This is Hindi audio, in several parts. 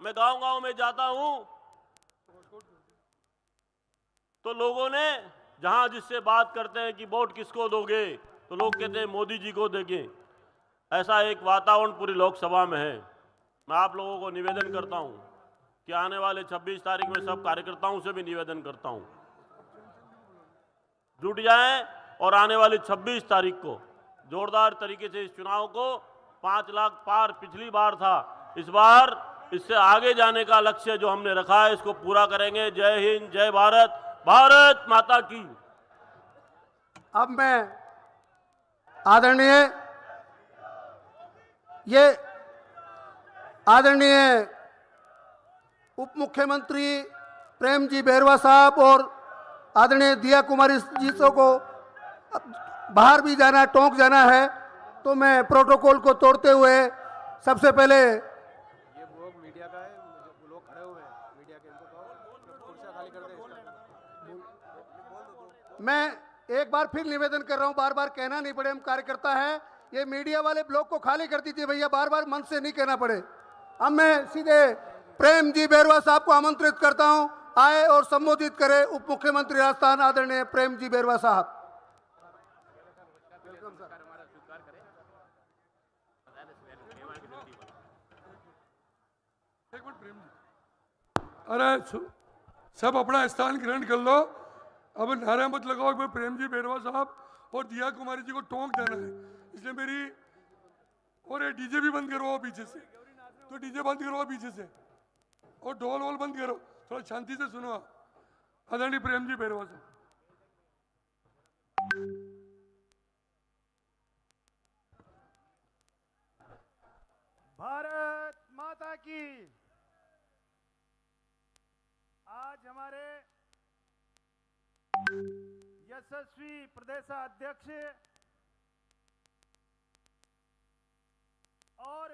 मैं गांव-गांव में जाता हूं तो लोगों ने जहां जिससे बात करते हैं कि वोट किसको दोगे, तो लोग कहते हैं मोदी जी को देंगे। ऐसा एक वातावरण पूरी लोकसभा में है। मैं आप लोगों को निवेदन करता हूं कि आने वाले 26 तारीख में सब कार्यकर्ताओं से भी निवेदन करता हूं, जुट जाएं और आने वाली 26 तारीख को जोरदार तरीके से इस चुनाव को 5 लाख पार पिछली बार था, इस बार इससे आगे जाने का लक्ष्य जो हमने रखा है इसको पूरा करेंगे। जय हिंद, जय भारत, भारत माता की। अब मैं आदरणीय उप मुख्यमंत्री प्रेम जी बैरवा साहब और आदरणीय दिया कुमारी जी को बाहर भी जाना, टोंक जाना है, तो मैं प्रोटोकॉल को तोड़ते हुए सबसे पहले ये लोग मीडिया का है, वो लोग खड़े हुए हैं मीडिया के, इनको कुर्सियां खाली कर दे। मैं एक बार फिर निवेदन कर रहा हूं, बार बार कहना नहीं पड़े, हम कार्यकर्ता हैं, ये मीडिया वाले ब्लॉक को खाली कर दीजिए भैया, बार बार मन से नहीं कहना पड़े। अब मैं सीधे प्रेम जी बैरवा साहब को आमंत्रित करता हूं, आए और संबोधित करें उप मुख्यमंत्री राजस्थान आदरणीय प्रेम जी बैरवा साहब। अरे सब अपना स्थान ग्रहण कर लो। अब नारा मत लगाओ कि प्रेम जी बैरवा साहब और दिया कुमारी जी को टोंक देना है, इसलिए मेरी, और ये डीजे भी बंद करवाओ पीछे से, तो डीजे बंद करवाओ पीछे से, और ढोल वोल बंद करो, थोड़ा शांति से सुनो। आदरणीय प्रेम जी बैरवा साहब। भारत माता की। आज हमारे यशस्वी प्रदेशाध्यक्ष और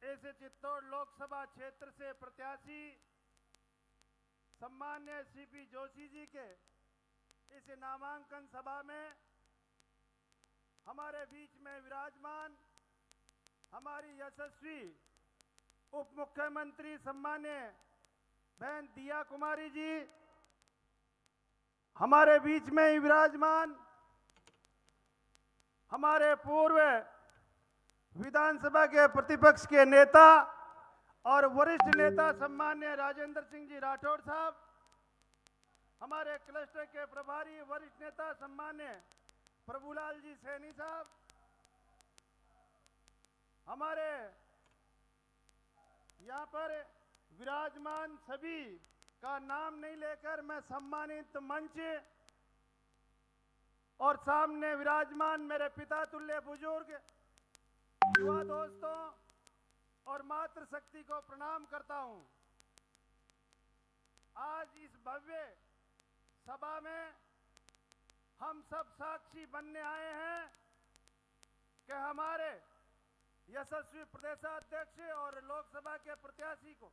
ऐसे चित्तौड़ लोकसभा क्षेत्र से प्रत्याशी सम्मान्य सीपी जोशी जी के इस नामांकन सभा में हमारे बीच में विराजमान हमारी यशस्वी उप मुख्यमंत्री सम्मान्य बहन दिया कुमारी जी, हमारे बीच में विराजमान हमारे पूर्व विधानसभा के प्रतिपक्ष के नेता और वरिष्ठ नेता सम्मान्य राजेंद्र सिंह जी राठौड़ साहब, हमारे क्लस्टर के प्रभारी वरिष्ठ नेता सम्मान्य प्रभुलाल जी सैनी साहब, हमारे यहाँ पर विराजमान सभी का नाम नहीं लेकर मैं सम्मानित मंच और सामने विराजमान मेरे पिता तुल्य बुजुर्ग, युवा दोस्तों और मातृशक्ति को प्रणाम करता हूं। आज इस भव्य सभा में हम सब साक्षी बनने आए हैं कि हमारे यशस्वी प्रदेशाध्यक्ष और लोकसभा के प्रत्याशी को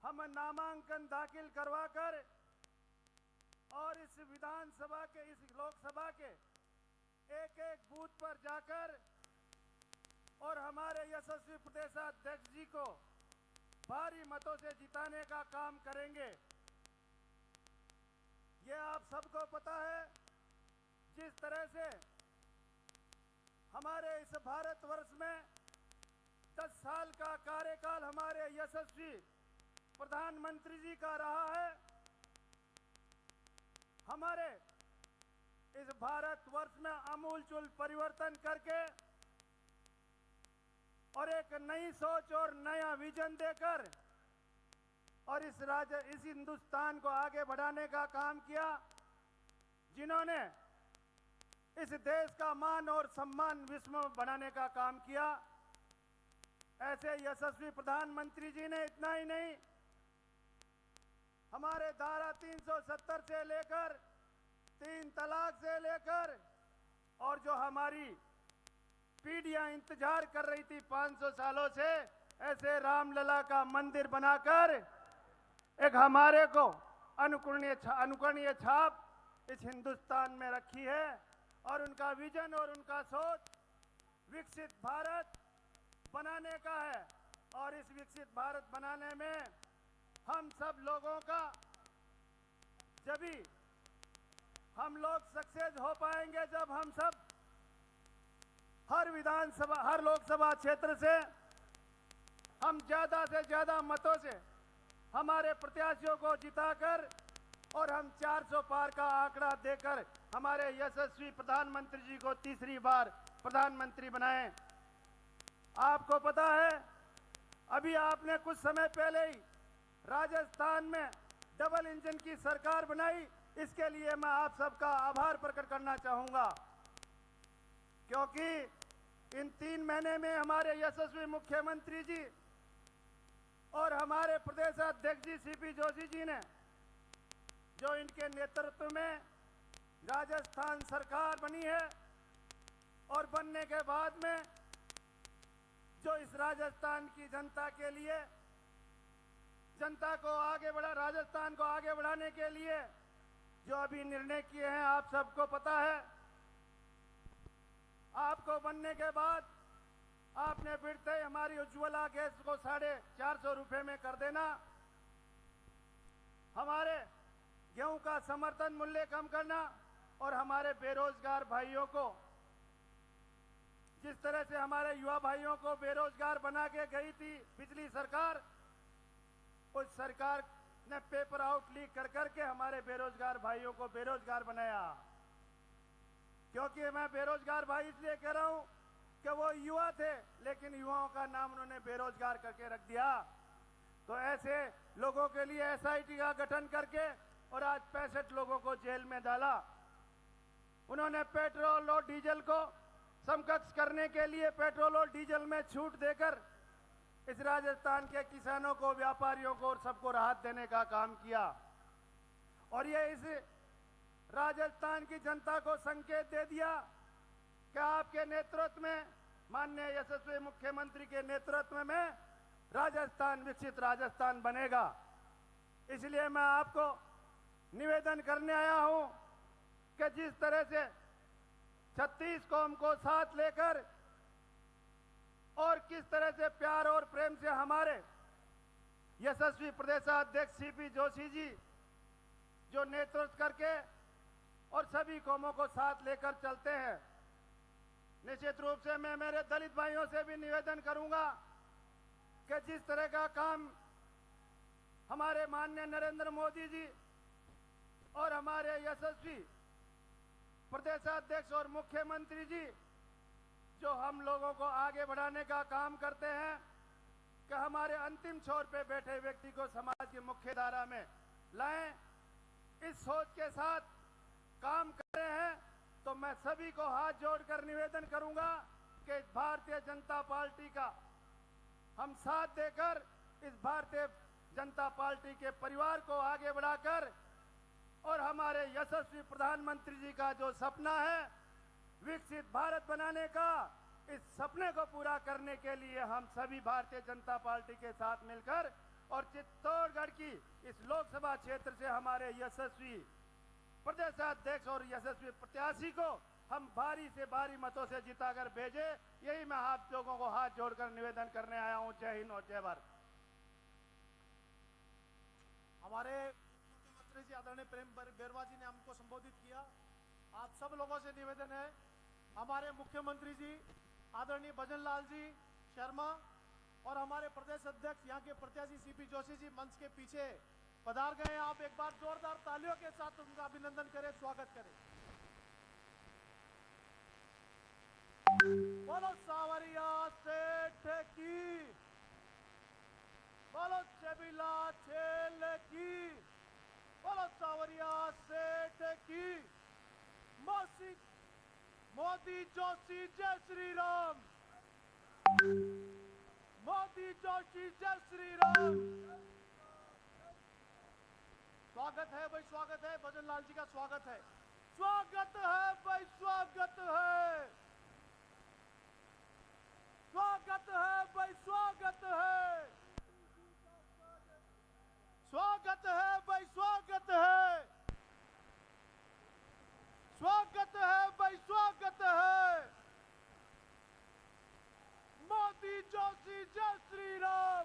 हम नामांकन दाखिल करवाकर और इस विधानसभा के, इस लोकसभा के एक एक बूथ पर जाकर और हमारे यशस्वी प्रदेशाध्यक्ष जी को भारी मतों से जिताने का काम करेंगे। ये आप सबको पता है, जिस तरह से हमारे इस भारतवर्ष में 10 साल का कार्यकाल हमारे यशस्वी प्रधानमंत्री जी का रहा है, हमारे इस भारतवर्ष में आमूलचूल परिवर्तन करके और एक नई सोच और नया विजन देकर और इस हिंदुस्तान को आगे बढ़ाने का काम किया, जिन्होंने इस देश का मान और सम्मान विश्व में बढ़ाने का काम किया। ऐसे यशस्वी प्रधानमंत्री जी ने इतना ही नहीं, हमारे धारा 370 से लेकर 3 तलाक से लेकर और जो हमारी पीढ़ियां इंतजार कर रही थी 500 सालों से, ऐसे रामलला का मंदिर बनाकर एक हमारे को अनुकरणीय छाप इस हिंदुस्तान में रखी है और उनका विजन और उनका सोच विकसित भारत बनाने का है। विकसित भारत बनाने में हम सब लोगों का जब भी हम लोग सक्सेस हो पाएंगे जब हम सब हर लोकसभा क्षेत्र से हम ज़्यादा से ज़्यादा मतों से हमारे प्रत्याशियों को जिताकर और हम 400 पार का आंकड़ा देकर हमारे यशस्वी प्रधानमंत्री जी को तीसरी बार प्रधानमंत्री बनाएं। आपको पता है, अभी आपने कुछ समय पहले ही राजस्थान में डबल इंजन की सरकार बनाई। इसके लिए मैं आप सबका आभार प्रकट करना चाहूंगा, क्योंकि इन 3 महीने में हमारे यशस्वी मुख्यमंत्री जी और हमारे प्रदेश अध्यक्ष जी सीपी जोशी जी ने जो इनके नेतृत्व में राजस्थान सरकार बनी है और बनने के बाद में जो इस राजस्थान की जनता के लिए जनता को आगे बढ़ा राजस्थान को आगे बढ़ाने के लिए जो अभी निर्णय किए हैं आप सबको पता है। आपको बनने के बाद आपने बढ़ते हमारी उज्ज्वला गैस को 450 रुपए में कर देना, हमारे गेहूं का समर्थन मूल्य कम करना और हमारे बेरोजगार भाइयों को जिस तरह से हमारे युवा भाइयों को बेरोजगार बना के गई थी पिछली सरकार, उस सरकार ने पेपर आउट लीक कर करके हमारे बेरोजगार भाइयों को बेरोजगार बनाया। क्योंकि मैं बेरोजगार भाई इसलिए कह रहा हूं कि वो युवा थे लेकिन युवाओं का नाम उन्होंने बेरोजगार करके रख दिया। तो ऐसे लोगों के लिए एसआईटी का गठन करके और आज 65 लोगों को जेल में डाला। उन्होंने पेट्रोल और डीजल को समकक्ष करने के लिए पेट्रोल और डीजल में छूट देकर इस राजस्थान के किसानों को, व्यापारियों को और सबको राहत देने का काम किया। और ये इस राजस्थान की जनता को संकेत दे दिया कि आपके नेतृत्व में, माननीय यशस्वी मुख्यमंत्री के नेतृत्व में राजस्थान विकसित राजस्थान बनेगा। इसलिए मैं आपको निवेदन करने आया हूं कि जिस तरह से 36 कौम को साथ लेकर और किस तरह से प्यार और प्रेम से हमारे यशस्वी प्रदेशाध्यक्ष सीपी जोशी जी जो नेतृत्व करके और सभी कौमों को साथ लेकर चलते हैं। निश्चित रूप से मैं मेरे दलित भाइयों से भी निवेदन करूंगा कि जिस तरह का काम हमारे माननीय नरेंद्र मोदी जी और हमारे यशस्वी प्रदेशाध्यक्ष और मुख्यमंत्री जी जो हम लोगों को आगे बढ़ाने का काम करते हैं कि हमारे अंतिम छोर पे बैठे व्यक्ति को समाज की मुख्य धारा में लाएं, इस सोच के साथ काम कर रहे हैं। तो मैं सभी को हाथ जोड़कर निवेदन करूंगा कि भारतीय जनता पार्टी का हम साथ देकर इस भारतीय जनता पार्टी के परिवार को आगे बढ़ाकर और हमारे यशस्वी प्रधानमंत्री जी का जो सपना है विकसित भारत बनाने का, इस सपने को पूरा करने के लिए हम सभी भारतीय जनता पार्टी के साथ मिलकर और चित्तौड़गढ़ की इस लोकसभा क्षेत्र से हमारे यशस्वी प्रदेशाध्यक्ष और यशस्वी प्रत्याशी को हम भारी से भारी मतों से जिताकर भेजे। यही मैं आप लोगों को हाथ जोड़कर निवेदन करने आया हूं। जय हिंद और जय भारत। हमारे मुख्यमंत्री जी आदरणीय प्रेम बैरवा जी ने हमको संबोधित किया। आप सब लोगों से निवेदन है, हमारे मुख्यमंत्री जी आदरणीय भजन लाल जी शर्मा और हमारे प्रदेश अध्यक्ष यहाँ के प्रत्याशी सीपी जोशी जी मंच के पीछे पधार गए। आप एक बार जोरदार तालियों के साथ उनका अभिनंदन करें, स्वागत करें। बोलो सावरिया सेठ की, बोलो चबीला छेल की, बोलो सावरिया सेठ की। मोदी जोशी जय श्री राम, मोदी जोशी जय श्री राम। स्वागत है भाई, स्वागत है, भजन लाल जी का स्वागत है। स्वागत है भाई, स्वागत है, स्वागत है भाई, स्वागत है, स्वागत है भाई, स्वागत है, स्वागत है भाई, स्वागत है। मोदी जोशी जय श्री राम,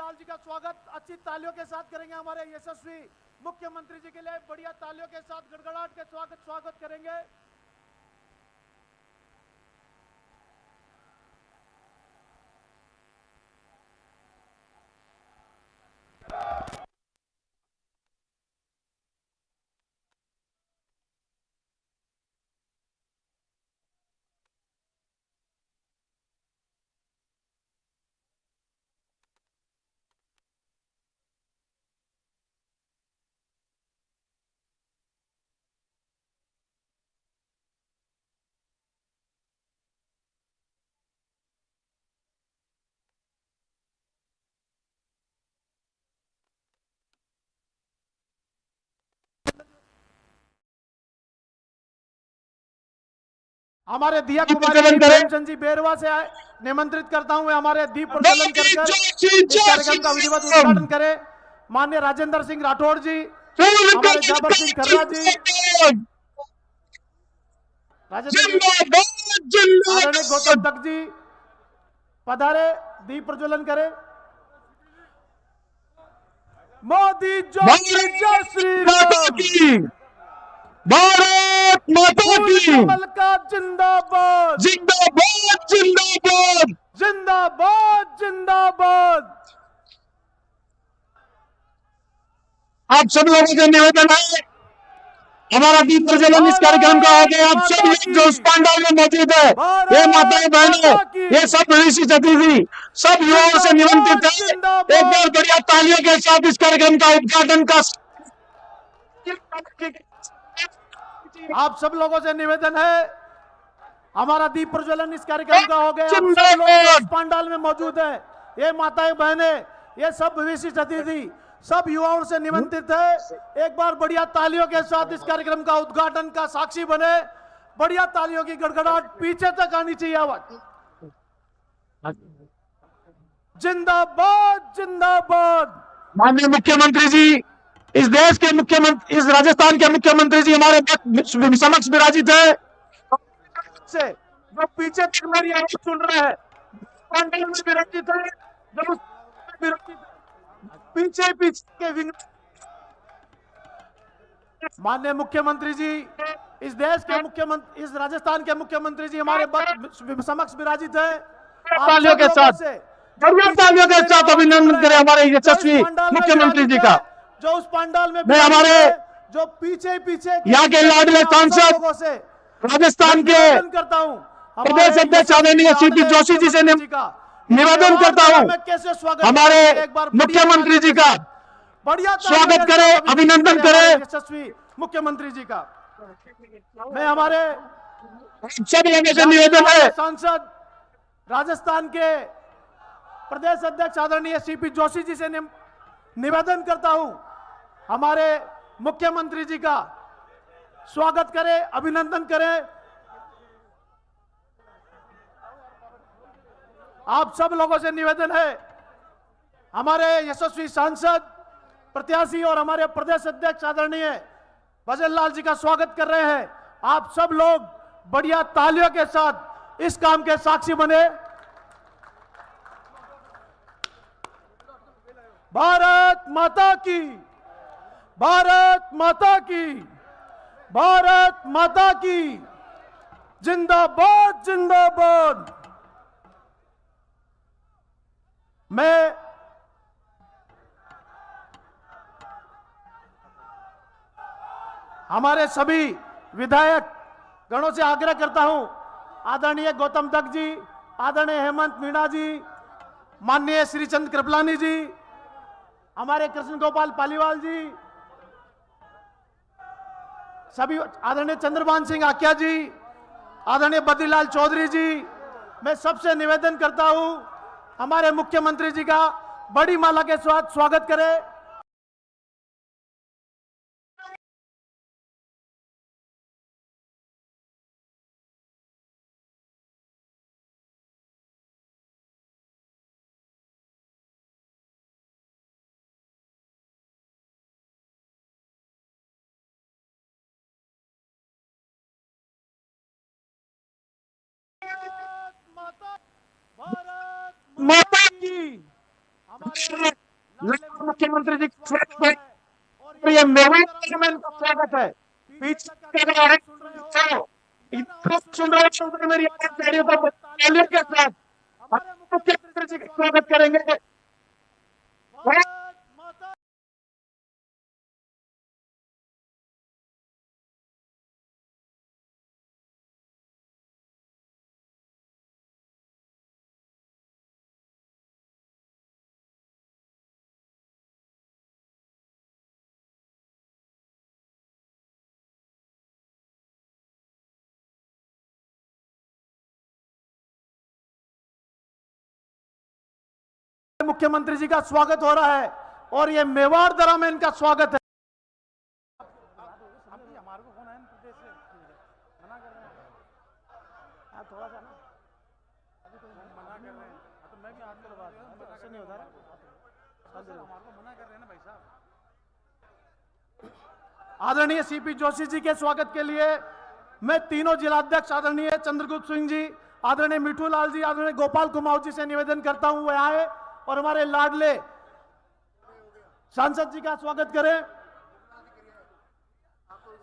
लाल जी का स्वागत अच्छी तालियों के साथ करेंगे। हमारे यशस्वी मुख्यमंत्री जी के लिए बढ़िया तालियों के साथ गड़गड़ाहट के स्वागत करेंगे। हमारे दिया कुमारी जी प्रेमचंद जी बेरवा से निमंत्रित करता हूं, वे हमारे दीप प्रज्वलन कर इस कार्यक्रम का विधिवत उद्घाटन करें। माननीय राजेंद्र सिंह राठौड़ जी, हमारे जाबर सिंह खर्रा जी, आदरणीय गौतम तक जी पधारे, दीप प्रज्वलन करें। मोदी जोशी जय श्री राम, भारत माता की कमल का जिंदाबाद जिंदाबाद जिंदाबाद। जिंदाबाद जिंदाबाद। आप सब लोगों से निवेदन है, हमारा दीप प्रज्वलन इस कार्यक्रम का हो गया। आप सब लोग जो उस पंडाल में मौजूद है, ये माताएं बहनें, ये सब ऋषि अतिथि, सब युवाओं से निमंत्रित है। एक बार बढ़िया तालियों के साथ इस कार्यक्रम का उद्घाटन का आप सब लोगों से निवेदन है, हमारा दीप प्रज्वलन इस कार्यक्रम का हो गया। आप सब लोग जो इस पंडाल में मौजूद है, ये माताएं बहनें, ये सब विशिष्ट अतिथि, सब युवाओं से निमंत्रित है। एक बार बढ़िया तालियों के साथ इस कार्यक्रम का उद्घाटन का साक्षी बने। बढ़िया तालियों की गड़गड़ाहट पीछे तक आनी चाहिए आवाज। जिंदाबाद जिंदाबाद। माननीय मुख्यमंत्री जी, इस देश के मुख्यमंत्री, इस राजस्थान के मुख्यमंत्री जी हमारे समक्ष विराजित है। से जो पीछे तक मेरी आवाज सुन रहे हैं, पंडाल में विराजित है, जो विराजित है, पीछे के विंग। माननीय मुख्यमंत्री जी, इस देश के मुख्यमंत्री, इस राजस्थान के मुख्यमंत्री जी हमारे समक्ष विराजित है। तालियों के साथ, बढ़िया तालियों के साथ अभिनंदन करें हमारे यशस्वी मुख्यमंत्री जी का। जो उस पंडाल में मैं हमारे जो पीछे यहाँ के लाडले सांसद से राजस्थान के करता हूँ, प्रदेश अध्यक्ष आदरणीय सीपी जोशी जी से निवेदन करता हूँ, हमारे मुख्यमंत्री जी का बढ़िया स्वागत करें, अभिनंदन करें। यशस्वी मुख्यमंत्री जी का मैं हमारे सब लोगों से निवेदन है, सांसद राजस्थान के प्रदेश अध्यक्ष आदरणीय सीपी जोशी जी से निवेदन करता हूं, हमारे मुख्यमंत्री जी का स्वागत करें, अभिनंदन करें। आप सब लोगों से निवेदन है, हमारे यशस्वी सांसद प्रत्याशी और हमारे प्रदेश अध्यक्ष आदरणीय भजन लाल जी का स्वागत कर रहे हैं। आप सब लोग बढ़िया तालियों के साथ इस काम के साक्षी बने। भारत माता की, भारत माता की, भारत माता की, जिंदाबाद जिंदाबाद। मैं हमारे सभी विधायक गणों से आग्रह करता हूं, आदरणीय गौतम दत्त जी, आदरणीय हेमंत मीणा जी, माननीय श्रीचंद कृपलानी जी, हमारे कृष्ण गोपाल पालीवाल जी, सभी आदरणीय चंद्रभान सिंह आकिया जी, आदरणीय बद्रीलाल चौधरी जी, मैं सबसे निवेदन करता हूं, हमारे मुख्यमंत्री जी का बड़ी माला के साथ स्वागत करें। भारत माता की, हमारे मुख्यमंत्री जी का स्वागत है और ये मेवाड़ में इनका स्वागत है। पीछे के रहे हैं इतना सुन रहे हैं तो मेरी तालियों का तालियों के साथ हम मुख्यमंत्री जी का स्वागत करेंगे। भारत माता मुख्यमंत्री जी का स्वागत हो रहा है और ये मेवाड़ दरा में इनका स्वागत है। हमारे को फोन है प्रदेश से मना कर रहे हैं थोड़ा सा ना अभी तो मना कर रहे हैं तो मैं भी आपको बात ऐसा नहीं होता हमारे को मना कर रहे हैं ना भाई साहब। आदरणीय सीपी जोशी जी के स्वागत के लिए मैं तीनों जिलाध्यक्ष आदरणीय चंद्रगुप्त सिंह जी, आदरणीय मिठू लाल जी, आदरणीय गोपाल कुमार जी से निवेदन करता हूं वह आए और हमारे लाडले सांसद जी का स्वागत करें।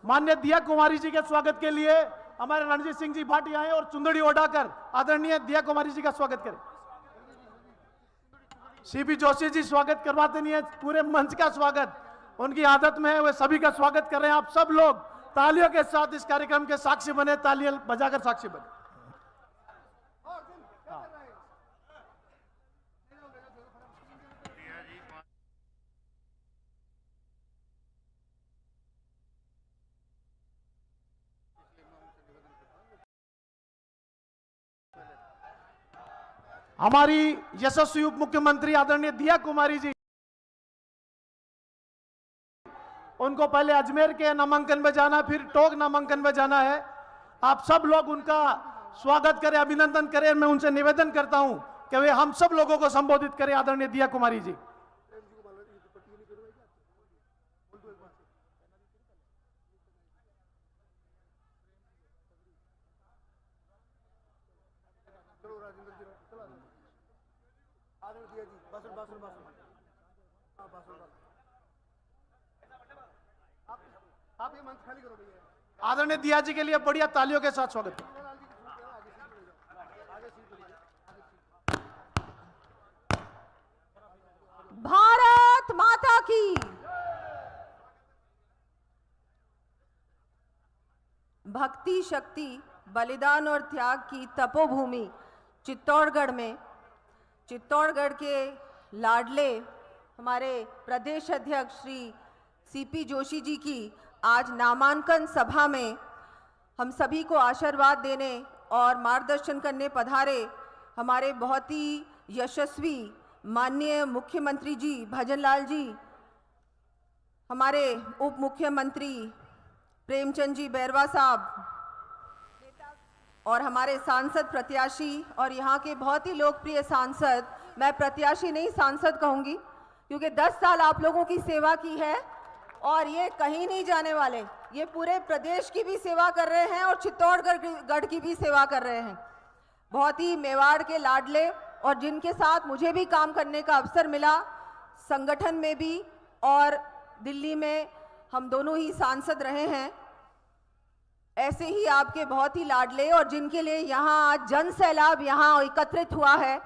माननीय दिया कुमारी जी के स्वागत के लिए हमारे रणजीत सिंह जी भाटिया आए और चुंदड़ी उड़ाकर आदरणीय दिया कुमारी जी का स्वागत करें। सीपी जोशी जी स्वागत करवाते नहीं है, पूरे मंच का स्वागत उनकी आदत में है, वे सभी का स्वागत कर रहे हैं। आप सब लोग तालियों के साथ इस कार्यक्रम के साक्षी बने, तालियां बजाकर साक्षी बने। हमारी यशस्वी उप मुख्यमंत्री आदरणीय दिया कुमारी जी, उनको पहले अजमेर के नामांकन में जाना, फिर टोक नामांकन में जाना है। आप सब लोग उनका स्वागत करें, अभिनंदन करें। मैं उनसे निवेदन करता हूं कि वे हम सब लोगों को संबोधित करें। आदरणीय दिया कुमारी जी। आप ये मंच खाली करो भैया। आदरणीय दिया जी के लिए बढ़िया तालियों के साथ स्वागत है। भारत माता की। भक्ति, शक्ति, बलिदान और त्याग की तपोभूमि चित्तौड़गढ़ में, चित्तौड़गढ़ के लाडले हमारे प्रदेश अध्यक्ष श्री सीपी जोशी जी की आज नामांकन सभा में हम सभी को आशीर्वाद देने और मार्गदर्शन करने पधारे हमारे बहुत ही यशस्वी माननीय मुख्यमंत्री जी भजनलाल जी, हमारे उप मुख्यमंत्री प्रेमचंद जी बैरवा साहब और हमारे सांसद प्रत्याशी और यहाँ के बहुत ही लोकप्रिय सांसद, मैं प्रत्याशी नहीं सांसद कहूँगी क्योंकि 10 साल आप लोगों की सेवा की है और ये कहीं नहीं जाने वाले, ये पूरे प्रदेश की भी सेवा कर रहे हैं और चित्तौड़गढ़ की भी सेवा कर रहे हैं। बहुत ही मेवाड़ के लाडले और जिनके साथ मुझे भी काम करने का अवसर मिला, संगठन में भी और दिल्ली में हम दोनों ही सांसद रहे हैं। ऐसे ही आपके बहुत ही लाडले और जिनके लिए यहाँ आज जन सैलाब यहाँ एकत्रित हुआ है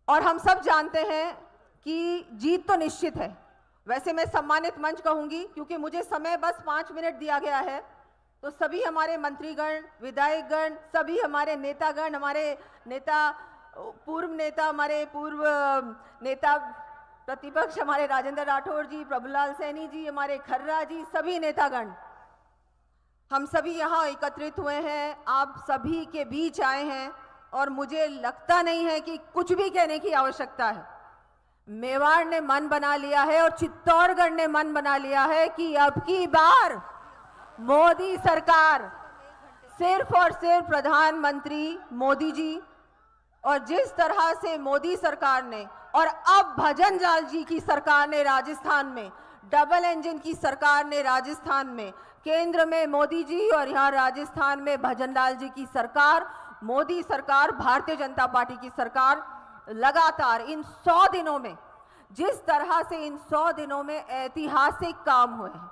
और हम सब जानते हैं कि जीत तो निश्चित है। वैसे मैं सम्मानित मंच कहूंगी क्योंकि मुझे समय बस 5 मिनट दिया गया है, तो सभी हमारे मंत्रीगण, विधायकगण, सभी हमारे नेतागण, हमारे नेता, पूर्व नेता, हमारे पूर्व नेता प्रतिपक्ष हमारे राजेंद्र राठौड़ जी, प्रभुलाल सैनी जी, हमारे खर्रा जी, सभी नेतागण, हम सभी यहाँ एकत्रित हुए हैं, आप सभी के बीच आए हैं और मुझे लगता नहीं है कि कुछ भी कहने की आवश्यकता है। मेवाड़ ने मन बना लिया है और चित्तौड़गढ़ ने मन बना लिया है कि अब की बार मोदी सरकार, सिर्फ और सिर्फ प्रधानमंत्री मोदी जी, और जिस तरह से मोदी सरकार ने और अब भजनलाल जी की सरकार ने राजस्थान में, डबल इंजन की सरकार ने राजस्थान में, केंद्र में मोदी जी और यहाँ राजस्थान में भजनलाल जी की सरकार, मोदी सरकार, भारतीय जनता पार्टी की सरकार लगातार इन 100 दिनों में जिस तरह से इन 100 दिनों में ऐतिहासिक काम हुए हैं,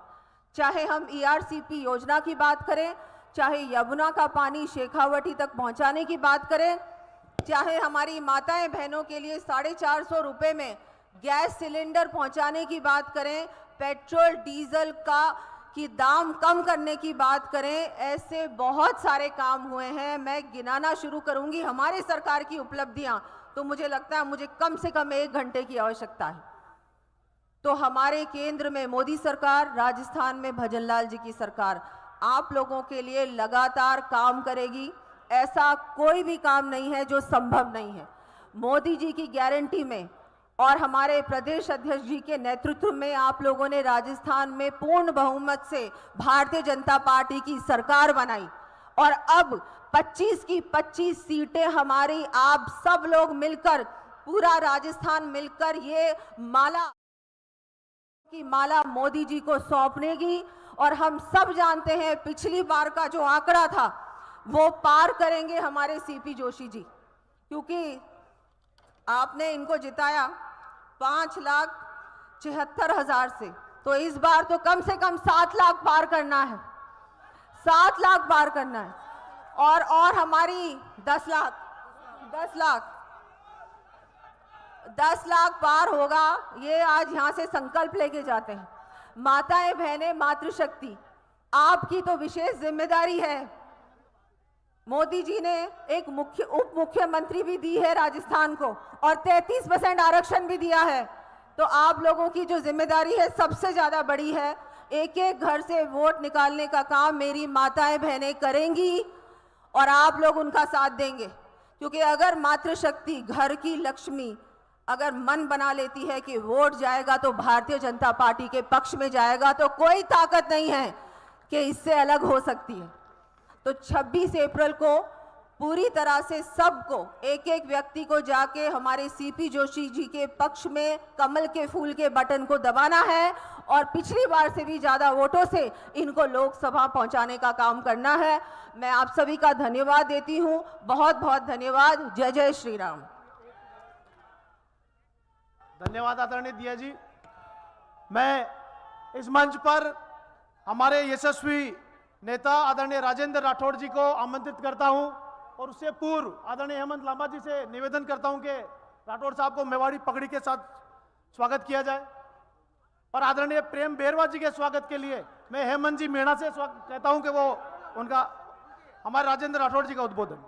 चाहे हम ERCP योजना की बात करें, चाहे यमुना का पानी शेखावटी तक पहुंचाने की बात करें, चाहे हमारी माताएं बहनों के लिए 450 रुपए में गैस सिलेंडर पहुंचाने की बात करें, पेट्रोल डीजल की दाम कम करने की बात करें, ऐसे बहुत सारे काम हुए हैं। मैं गिनाना शुरू करूंगी हमारे सरकार की उपलब्धियां तो मुझे लगता है मुझे कम से कम 1 घंटे की आवश्यकता है। तो हमारे केंद्र में मोदी सरकार, राजस्थान में भजनलाल जी की सरकार आप लोगों के लिए लगातार काम करेगी। ऐसा कोई भी काम नहीं है जो संभव नहीं है। मोदी जी की गारंटी में और हमारे प्रदेश अध्यक्ष जी के नेतृत्व में आप लोगों ने राजस्थान में पूर्ण बहुमत से भारतीय जनता पार्टी की सरकार बनाई और अब 25 की 25 सीटें हमारी आप सब लोग मिलकर, पूरा राजस्थान मिलकर ये माला मोदी जी को सौंपनेगी। और हम सब जानते हैं पिछली बार का जो आंकड़ा था वो पार करेंगे हमारे CP जोशी जी, क्योंकि आपने इनको जिताया 5,76,000 से, तो इस बार तो कम से कम 7 लाख पार करना है, 7 लाख पार करना है। और हमारी 10 लाख पार होगा, ये आज यहाँ से संकल्प लेके जाते हैं। माताएं बहनें, मातृशक्ति आपकी तो विशेष जिम्मेदारी है। मोदी जी ने एक उप मुख्यमंत्री भी दी है राजस्थान को और 33% आरक्षण भी दिया है। तो आप लोगों की जो जिम्मेदारी है सबसे ज्यादा बड़ी है। एक एक घर से वोट निकालने का काम मेरी माताएं बहनें करेंगी और आप लोग उनका साथ देंगे, क्योंकि अगर मातृशक्ति, घर की लक्ष्मी अगर मन बना लेती है कि वोट जाएगा तो भारतीय जनता पार्टी के पक्ष में जाएगा, तो कोई ताकत नहीं है कि इससे अलग हो सकती है। तो 26 अप्रैल को पूरी तरह से सबको, एक एक व्यक्ति को जाके हमारे CP जोशी जी के पक्ष में कमल के फूल के बटन को दबाना है और पिछली बार से भी ज्यादा वोटों से इनको लोकसभा पहुंचाने का काम करना है। मैं आप सभी का धन्यवाद देती हूं, बहुत बहुत धन्यवाद। जय जय श्री राम। धन्यवाद आदरणीय दिया जी। मैं इस मंच पर हमारे यशस्वी नेता आदरणीय राजेंद्र राठौड़ जी को आमंत्रित करता हूं और उससे पूर्व आदरणीय हेमंत लांबा जी से निवेदन करता हूं कि राठौड़ साहब को मेवाड़ी पगड़ी के साथ स्वागत किया जाए। और आदरणीय प्रेम बेरवा जी के स्वागत के लिए मैं हेमंत जी मीणा से कहता हूं कि वो उनका, हमारे राजेंद्र राठौड़ जी का उद्बोधन।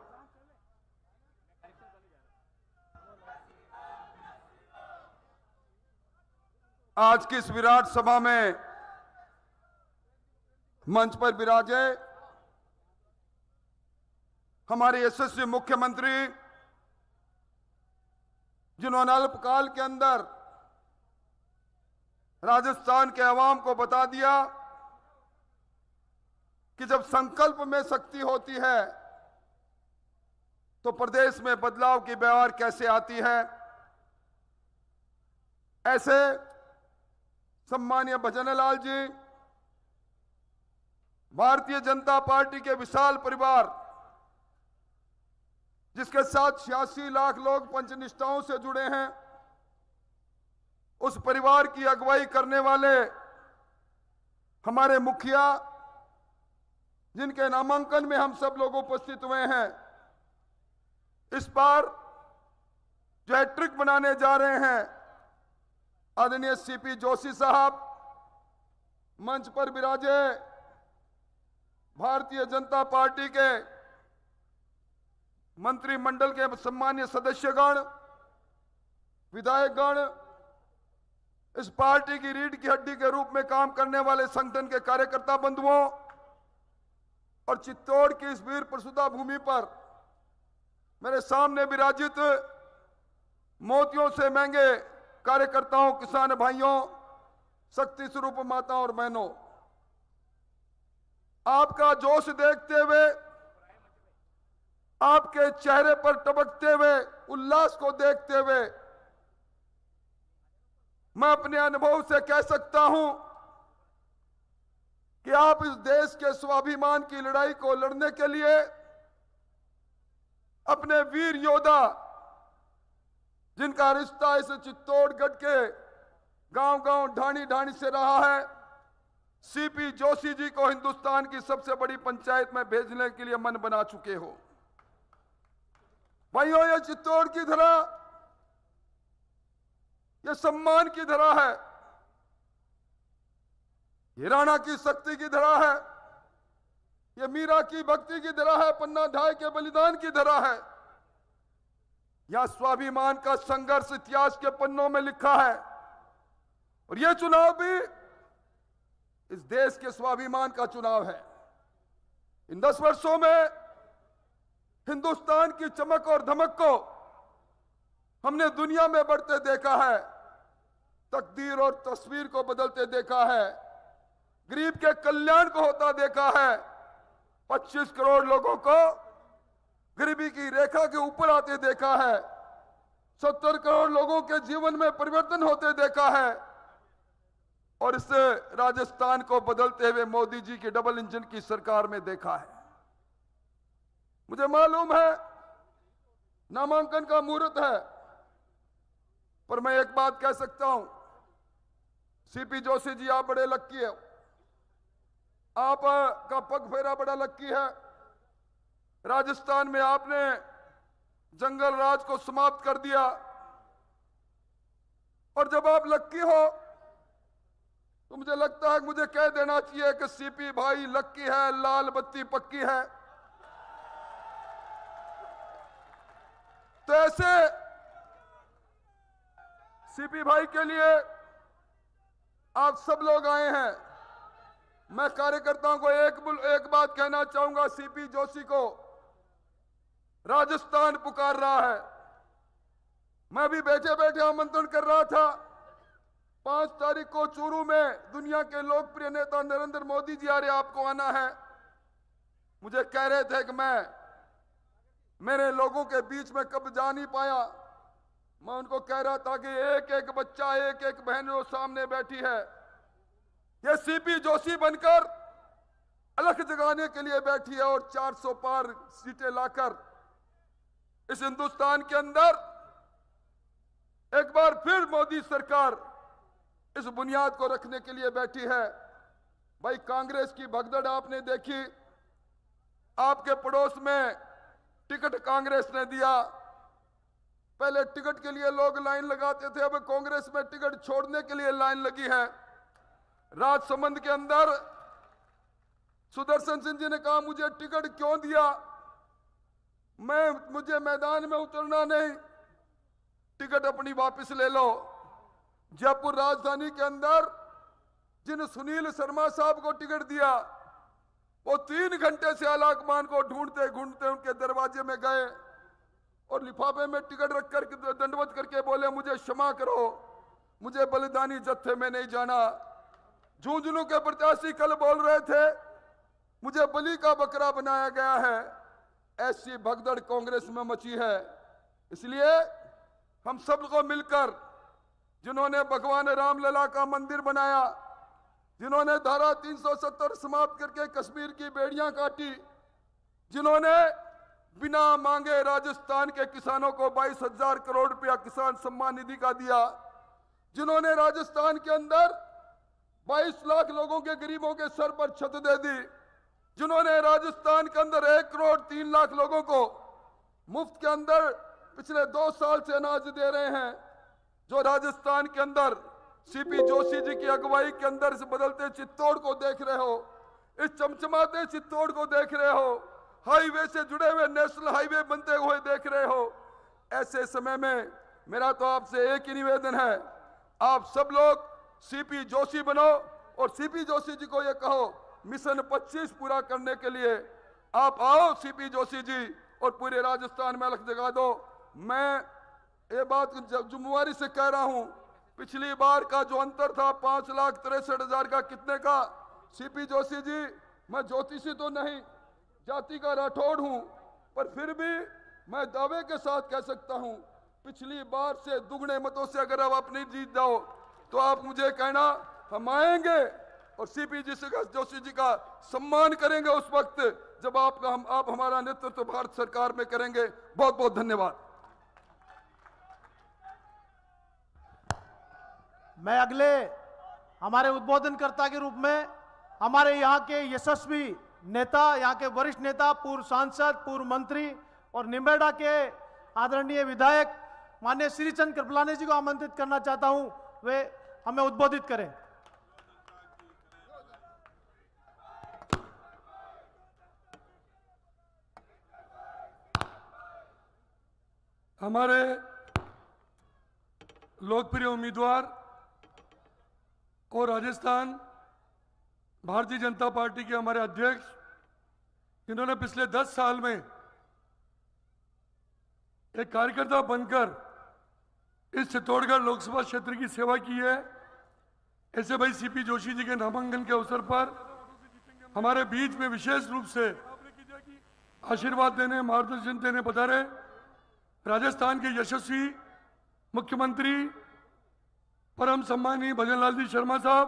आज की इस विराट सभा में मंच पर विराजे हमारे यशस्वी मुख्यमंत्री, जिन्होंने अल्पकाल के अंदर राजस्थान के अवाम को बता दिया कि जब संकल्प में शक्ति होती है तो प्रदेश में बदलाव की बहार कैसे आती है। ऐसे सम्मानीय भजनलाल जी, भारतीय जनता पार्टी के विशाल परिवार, जिसके साथ 86 लाख लोग पंचनिष्ठाओं से जुड़े हैं, उस परिवार की अगुवाई करने वाले हमारे मुखिया, जिनके नामांकन में हम सब लोग उपस्थित हुए हैं, इस बार जो हैट्रिक बनाने जा रहे हैं आदरणीय CP जोशी साहब, मंच पर विराजे भारतीय जनता पार्टी के मंत्रिमंडल के सम्मानीय सदस्यगण, विधायकगण, इस पार्टी की रीढ़ की हड्डी के रूप में काम करने वाले संगठन के कार्यकर्ता बंधुओं और चित्तौड़ की इस वीर प्रसूता भूमि पर मेरे सामने विराजित मोतियों से महंगे कार्यकर्ताओं, किसान भाइयों, शक्ति स्वरूप माताओं और बहनों, आपका जोश देखते हुए, आपके चेहरे पर टपकते हुए उल्लास को देखते हुए मैं अपने अनुभव से कह सकता हूं कि आप इस देश के स्वाभिमान की लड़ाई को लड़ने के लिए अपने वीर योद्धा, जिनका रिश्ता इस चित्तौड़गढ़ के गांव गांव ढाणी ढाणी से रहा है। सीपी जोशी जी को हिंदुस्तान की सबसे बड़ी पंचायत में भेजने के लिए मन बना चुके हो। भाइयों, ये चित्तौड़ की धरा, ये सम्मान की धरा है, ये राणा की शक्ति की धरा है, ये मीरा की भक्ति की धरा है, पन्ना ढाई के बलिदान की धरा है। यहां स्वाभिमान का संघर्ष इतिहास के पन्नों में लिखा है। और यह चुनाव भी इस देश के स्वाभिमान का चुनाव है। इन 10 वर्षों में हिंदुस्तान की चमक और धमक को हमने दुनिया में बढ़ते देखा है, तकदीर और तस्वीर को बदलते देखा है, गरीब के कल्याण को होता देखा है, 25 करोड़ लोगों को गरीबी की रेखा के ऊपर आते देखा है, 70 करोड़ लोगों के जीवन में परिवर्तन होते देखा है, और इससे राजस्थान को बदलते हुए मोदी जी की डबल इंजन की सरकार में देखा है। मुझे मालूम है नामांकन का मुहूर्त है, पर मैं एक बात कह सकता हूं, सीपी जोशी जी आप बड़े लक्की है, आपका पग फेरा बड़ा लक्की है। राजस्थान में आपने जंगल राज को समाप्त कर दिया, और जब आप लक्की हो तो मुझे लगता है मुझे कह देना चाहिए कि सीपी भाई लक्की है, लाल बत्ती पक्की है। तो ऐसे सीपी भाई के लिए आप सब लोग आए हैं। मैं कार्यकर्ताओं को एक बात कहना चाहूंगा, सीपी जोशी को राजस्थान पुकार रहा है। मैं भी बैठे बैठे आमंत्रण कर रहा था, 5 तारीख को चूरू में दुनिया के लोकप्रिय नेता नरेंद्र मोदी जी आ रहे, आपको आना है। मुझे कह रहे थे कि मैं मेरे लोगों के बीच में कब जा नहीं पाया। मैं उनको कह रहा था कि एक एक बच्चा, एक एक बहन जो सामने बैठी है, ये सीपी जोशी बनकर अलख जगाने के लिए बैठी है, और 400 पार सीटें लाकर इस हिंदुस्तान के अंदर एक बार फिर मोदी सरकार इस बुनियाद को रखने के लिए बैठी है। भाई, कांग्रेस की भगदड़ आपने देखी, आपके पड़ोस में टिकट कांग्रेस ने दिया। पहले टिकट के लिए लोग लाइन लगाते थे, अब कांग्रेस में टिकट छोड़ने के लिए लाइन लगी है। राजसमंद के अंदर सुदर्शन सिंह जी ने कहा, मुझे टिकट क्यों दिया, मुझे मैदान में उतरना नहीं, टिकट अपनी वापस ले लो। जयपुर राजधानी के अंदर जिन सुनील शर्मा साहब को टिकट दिया, वो 3 घंटे से आलाकमान को ढूंढते ढूंढते उनके दरवाजे में गए और लिफाफे में टिकट रखकर दंडवत करके बोले, मुझे क्षमा करो, मुझे बलिदानी जत्थे में नहीं जाना। झुंझुनू के प्रत्याशी कल बोल रहे थे, मुझे बलि का बकरा बनाया गया है। ऐसी भगदड़ कांग्रेस में मची है। इसलिए हम सबको मिलकर, जिन्होंने भगवान रामलला का मंदिर बनाया, जिन्होंने धारा 370 समाप्त करके कश्मीर की बेड़ियां काटी, जिन्होंने बिना मांगे राजस्थान के किसानों को 22,000 करोड़ रुपया किसान सम्मान निधि का दिया, जिन्होंने राजस्थान के अंदर 22 लाख लोगों के गरीबों के सर पर छत दे दी, जिन्होंने राजस्थान के अंदर 1 करोड़ 3 लाख लोगों को मुफ्त के अंदर पिछले 2 साल से अनाज दे रहे हैं, जो राजस्थान के अंदर सीपी जोशी जी की अगुवाई के अंदर इस बदलते चित्तौड़ को देख रहे हो, इस चमचमाते चित्तौड़ को देख रहे हो, हाईवे से जुड़े हुए नेशनल हाईवे बनते हुए देख रहे हो। ऐसे समय में मेरा तो आपसे एक ही निवेदन है, आप सब लोग सीपी जोशी बनो और सीपी जोशी जी को ये कहो, मिशन 25 पूरा करने के लिए आप आओ सीपी जोशी जी, और पूरे राजस्थान में अलख जगा दो। मैं ये बात जिम्मेवारी से कह रहा हूं, पिछली बार का जो अंतर था 5,63,000 का, कितने का? सीपी जोशी जी, मैं ज्योतिषी तो नहीं, जाति का राठौड़ हूं, पर फिर भी मैं दावे के साथ कह सकता हूं, पिछली बार से दुगने मतों से अगर आप अपनी जीत जाओ तो आप मुझे कहना, हम आएंगे और सीपी जोशी जी का सम्मान करेंगे उस वक्त जब आप हमारा नेतृत्व भारत सरकार में करेंगे। बहुत बहुत धन्यवाद। मैं अगले हमारे उद्बोधनकर्ता के रूप में हमारे यहाँ के यशस्वी नेता, यहाँ के वरिष्ठ नेता, पूर्व सांसद, पूर्व मंत्री और निम्बेड़ा के आदरणीय विधायक माननीय श्रीचंद कृपलानी जी को आमंत्रित करना चाहता हूं, वे हमें उद्बोधित करें। हमारे लोकप्रिय उम्मीदवार और राजस्थान भारतीय जनता पार्टी के हमारे अध्यक्ष, जिन्होंने पिछले 10 साल में एक कार्यकर्ता बनकर इस चित्तौड़गढ़ लोकसभा क्षेत्र की सेवा की है, ऐसे भाई सीपी जोशी जी के नामांकन के अवसर पर हमारे बीच में विशेष रूप से आशीर्वाद देने, मार्गदर्शन देने पधारे राजस्थान के यशस्वी मुख्यमंत्री परम सम्मानीय भजनलाल जी शर्मा साहब,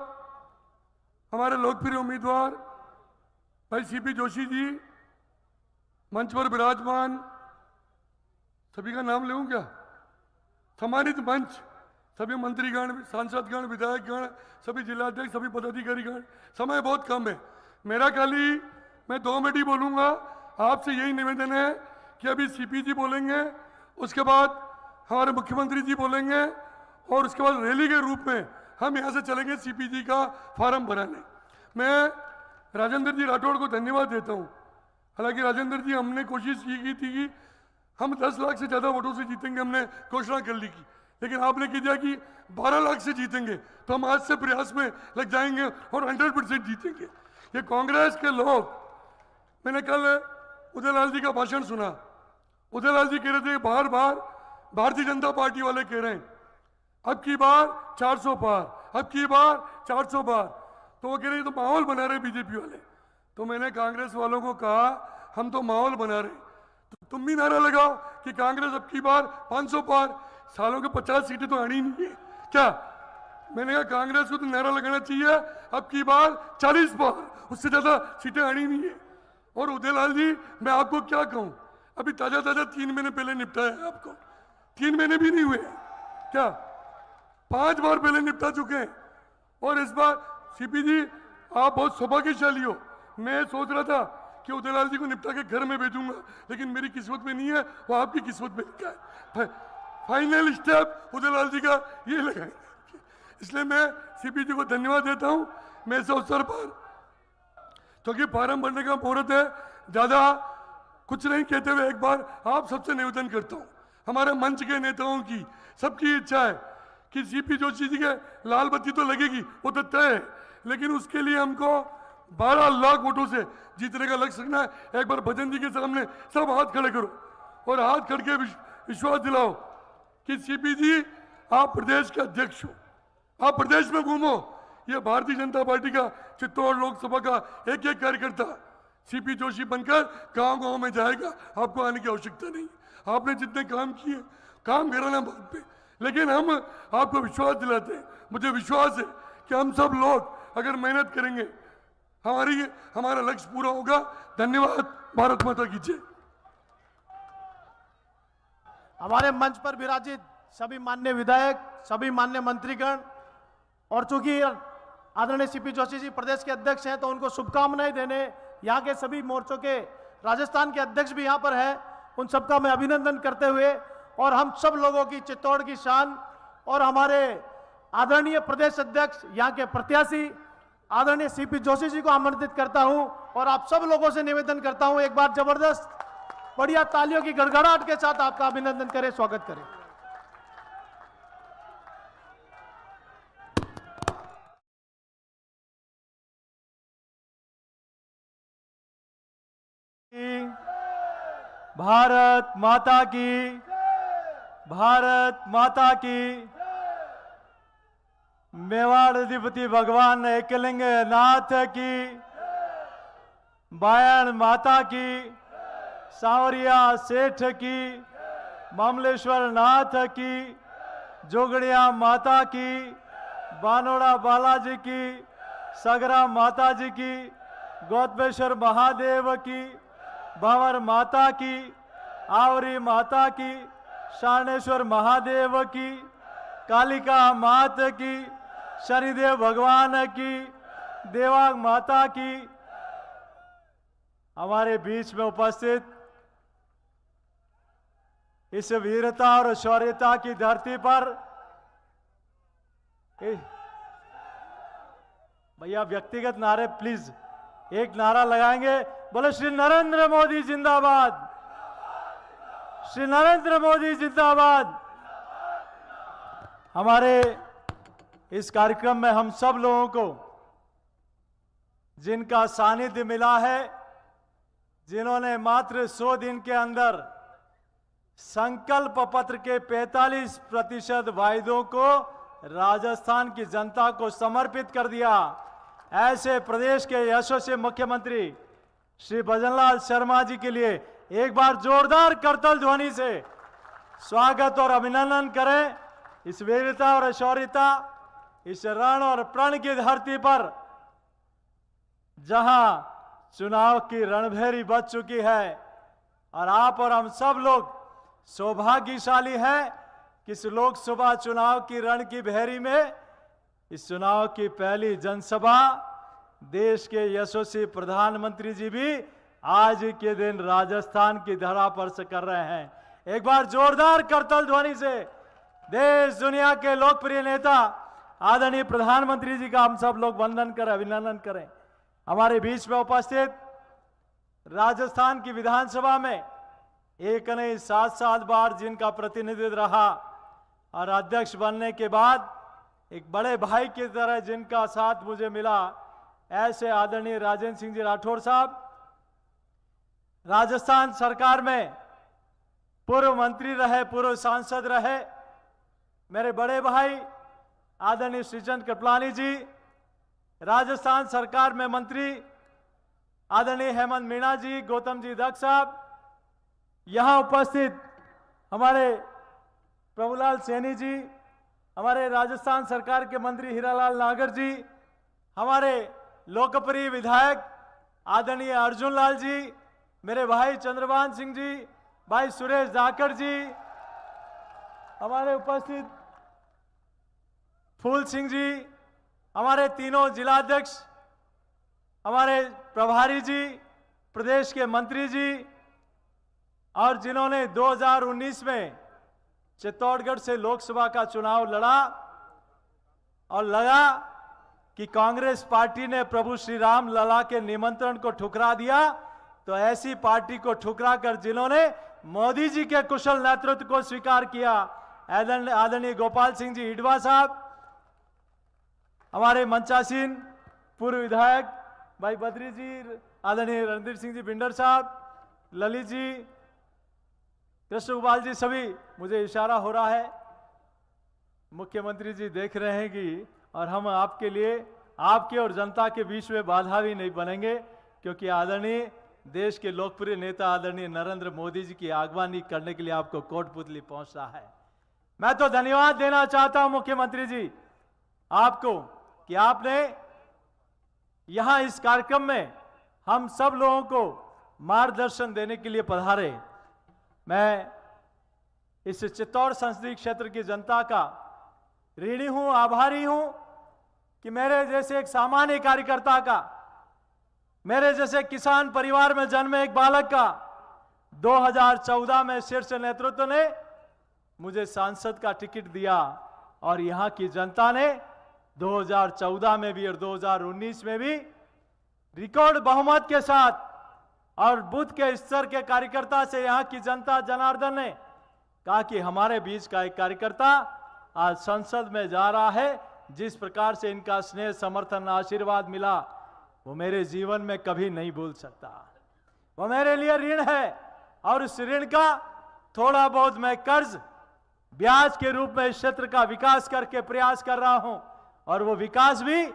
हमारे लोकप्रिय उम्मीदवार भाई सीपी जोशी जी, मंच पर विराजमान सभी का नाम लूं क्या? सम्मानित मंच, सभी मंत्रीगण, सांसदगण, विधायकगण, सभी जिलाध्यक्ष, सभी पदाधिकारीगण, समय बहुत कम है, मेरा खाली मैं 2 मिनट ही बोलूंगा। आपसे यही निवेदन है कि अभी सीपी जी बोलेंगे, उसके बाद हमारे मुख्यमंत्री जी बोलेंगे और उसके बाद रैली के रूप में हम यहाँ से चलेंगे सीपी जी का फार्म भराने। मैं राजेंद्र जी राठौड़ को धन्यवाद देता हूँ। हालांकि राजेंद्र जी, हमने कोशिश की थी कि हम 10 लाख से ज़्यादा वोटों से जीतेंगे, हमने घोषणा कर ली की, लेकिन आपने कह दिया कि 12 लाख से जीतेंगे, तो हम आज से प्रयास में लग जाएंगे और 100% जीतेंगे। ये कांग्रेस के लोग, मैंने कल उदयलाल जी का भाषण सुना, उदयलाल जी कह रहे थे बार बार भारतीय जनता पार्टी वाले कह रहे हैं अब की बार 400 पार, अब की बार 400 पार, तो वो कह रहे तो माहौल बना रहे बीजेपी वाले। तो मैंने कांग्रेस वालों को कहा हम तो माहौल बना रहे, तो तुम भी नारा लगाओ कि कांग्रेस अब की बार 500 पार, सालों के 50 सीटें तो आनी नहीं है क्या? मैंने कहा कांग्रेस को तो नारा लगाना चाहिए अब की बार 40 पार, उससे ज्यादा सीटें आनी नहीं है। और उदयलाल जी, मैं आपको क्या कहूं, अभी ताजा 3 महीने पहले निपटाया है आपको, 3 महीने भी नहीं हुए क्या? 5 बार पहले निपटा चुके हैं। और इस बार सीपी जी आप बहुत सौभाग्यशाली हो। मैं सोच रहा था कि उदयलाल जी को निपटा के घर में भेजूंगा, लेकिन मेरी किस्मत में नहीं है, वो आपकी किस्मत में लिखा है। फाइनल स्टेप उदयलाल जी का ये लगाएंगे, इसलिए मैं सीपी जी को धन्यवाद देता हूं। मैं इस अवसर पर, क्योंकि फार्म भरने का मुहूर्त है, ज्यादा कुछ नहीं कहते हुए एक बार आप सबसे निवेदन करता हूं, हमारे मंच के नेताओं की सबकी इच्छा है कि सीपी जोशी जी के लाल बत्ती तो लगेगी, वो तो तय है, लेकिन उसके लिए हमको 12 लाख वोटों से जीतने का लक्ष्य रखना है। एक बार भजन जी के सामने सब हाथ खड़े करो और हाथ खड़े के विश्वास दिलाओ कि सीपी जी आप प्रदेश के अध्यक्ष हो, आप प्रदेश में घूमो। ये भारतीय जनता पार्टी का चित्तौड़ लोकसभा का एक एक कार्यकर्ता सीपी जोशी बनकर गांव गांव में जाएगा, आपको आने की आवश्यकता नहीं। आपने जितने काम किए, काम कराना बात पे, लेकिन हम आपको विश्वास दिलाते हैं, मुझे विश्वास है कि हम सब लोग अगर मेहनत करेंगे हमारा लक्ष्य पूरा होगा। धन्यवाद। भारत माता की जय। हमारे मंच पर विराजित सभी माननीय विधायक, सभी माननीय मंत्रीगण, और चूंकि आदरणीय सीपी जोशी जी प्रदेश के अध्यक्ष हैं, तो उनको शुभकामनाएं देने यहाँ के सभी मोर्चों के राजस्थान के अध्यक्ष भी यहाँ पर हैं, उन सबका मैं अभिनंदन करते हुए और हम सब लोगों की चित्तौड़ की शान और हमारे आदरणीय प्रदेश अध्यक्ष यहाँ के प्रत्याशी आदरणीय सीपी जोशी जी को आमंत्रित करता हूं और आप सब लोगों से निवेदन करता हूं एक बार जबरदस्त बढ़िया तालियों की गड़गड़ाहट के साथ आपका अभिनंदन करें, स्वागत करें। भारत माता की, भारत माता की। मेवाड़ अधिपति भगवान एकलिंग नाथ की, बायन माता की, सांवरिया सेठ की, मामलेश्वर नाथ की, जोगड़िया माता की, बानोड़ा बालाजी की, सगरा माता जी की, गौतमेश्वर महादेव की, बावर माता की, आवरी माता की, शानेश्वर महादेव की, कालिका मात की, शनिदेव भगवान की, देवांग माता की। हमारे बीच में उपस्थित इस वीरता और शौर्यता की धरती पर भैया व्यक्तिगत नारे प्लीज, एक नारा लगाएंगे, बोले श्री नरेंद्र मोदी जिंदाबाद, श्री नरेंद्र मोदी जिंदाबाद। हमारे इस कार्यक्रम में हम सब लोगों को जिनका सानिध्य मिला है, जिन्होंने मात्र 100 दिन के अंदर संकल्प पत्र के 45% वायदों को राजस्थान की जनता को समर्पित कर दिया, ऐसे प्रदेश के यशस्वी मुख्यमंत्री श्री भजनलाल शर्मा जी के लिए एक बार जोरदार करतल ध्वनि से स्वागत और अभिनंदन करें। इस वीरता और शौर्यता, इस रण और प्रण की धरती पर जहां चुनाव की रणभेरी बज चुकी है और आप और हम सब लोग सौभाग्यशाली हैं कि इस लोकसभा चुनाव की रण की भेरी में इस चुनाव की पहली जनसभा देश के यशस्वी प्रधानमंत्री जी भी आज के दिन राजस्थान की धरा पर से कर रहे हैं। एक बार जोरदार करतल ध्वनि से देश दुनिया के लोकप्रिय नेता आदरणीय प्रधानमंत्री जी का हम सब लोग वंदन करें, अभिनंदन करें। हमारे बीच में उपस्थित राजस्थान की विधानसभा में एक नहीं 7 बार जिनका प्रतिनिधित्व रहा और अध्यक्ष बनने के बाद एक बड़े भाई की तरह जिनका साथ मुझे मिला, ऐसे आदरणीय राजेंद्र सिंह जी राठौर साहब राजस्थान सरकार में पूर्व मंत्री रहे, पूर्व सांसद रहे। मेरे बड़े भाई आदरणीय श्रीचंद कृपलानी जी राजस्थान सरकार में मंत्री, आदरणीय हेमंत मीणा जी, गौतम जी दत्त साहब, यहां उपस्थित हमारे प्रभुलाल सैनी जी, हमारे राजस्थान सरकार के मंत्री हीरालाल नागर जी, हमारे लोकप्रिय विधायक आदरणीय अर्जुन लाल जी, मेरे भाई चंद्रभान सिंह जी, भाई सुरेश जाखड़ जी, हमारे उपस्थित फूल सिंह जी, हमारे तीनों जिलाध्यक्ष, हमारे प्रभारी जी, प्रदेश के मंत्री जी, और जिन्होंने 2019 में चित्तौड़गढ़ से लोकसभा का चुनाव लड़ा और लगा कि कांग्रेस पार्टी ने प्रभु श्री राम लला के निमंत्रण को ठुकरा दिया, तो ऐसी पार्टी को ठुकरा कर जिन्होंने मोदी जी के कुशल नेतृत्व को स्वीकार किया, आदरणीय गोपाल सिंह जी हिडवा साहब, हमारे मंचासीन पूर्व विधायक भाई बद्री जी, आदरणीय रणधीर सिंह जी बिंडर साहब, ललित जी, कृष्ण गोपाल जी, सभी, मुझे इशारा हो रहा है, मुख्यमंत्री जी देख रहे हैं कि, और हम आपके लिए, आपके और जनता के बीच में बाधा भी नहीं बनेंगे, क्योंकि आदरणीय देश के लोकप्रिय नेता आदरणीय नरेंद्र मोदी जी की आगवानी करने के लिए आपको कोटपुतली पहुंच रहा है। मैं तो धन्यवाद देना चाहता हूं मुख्यमंत्री जी आपको कि आपने यहां इस कार्यक्रम में हम सब लोगों को मार्गदर्शन देने के लिए पधारे। मैं इस चित्तौड़ संसदीय क्षेत्र की जनता का ऋणी हूं, आभारी हूं कि मेरे जैसे एक सामान्य कार्यकर्ता का, मेरे जैसे किसान परिवार में जन्मे एक बालक का 2014 में शीर्ष नेतृत्व ने मुझे सांसद का टिकट दिया और यहां की जनता ने 2014 में भी और 2019 में भी रिकॉर्ड बहुमत के साथ और बूथ के स्तर के कार्यकर्ता से यहां की जनता जनार्दन ने कहा कि हमारे बीच का एक कार्यकर्ता आज संसद में जा रहा है। जिस प्रकार से इनका स्नेह, समर्थन, आशीर्वाद मिला वो मेरे जीवन में कभी नहीं भूल सकता। वो मेरे लिए ऋण है और उस ऋण का थोड़ा बहुत मैं कर्ज ब्याज के रूप में इस क्षेत्र का विकास करके प्रयास कर रहा हूं, और वो विकास भी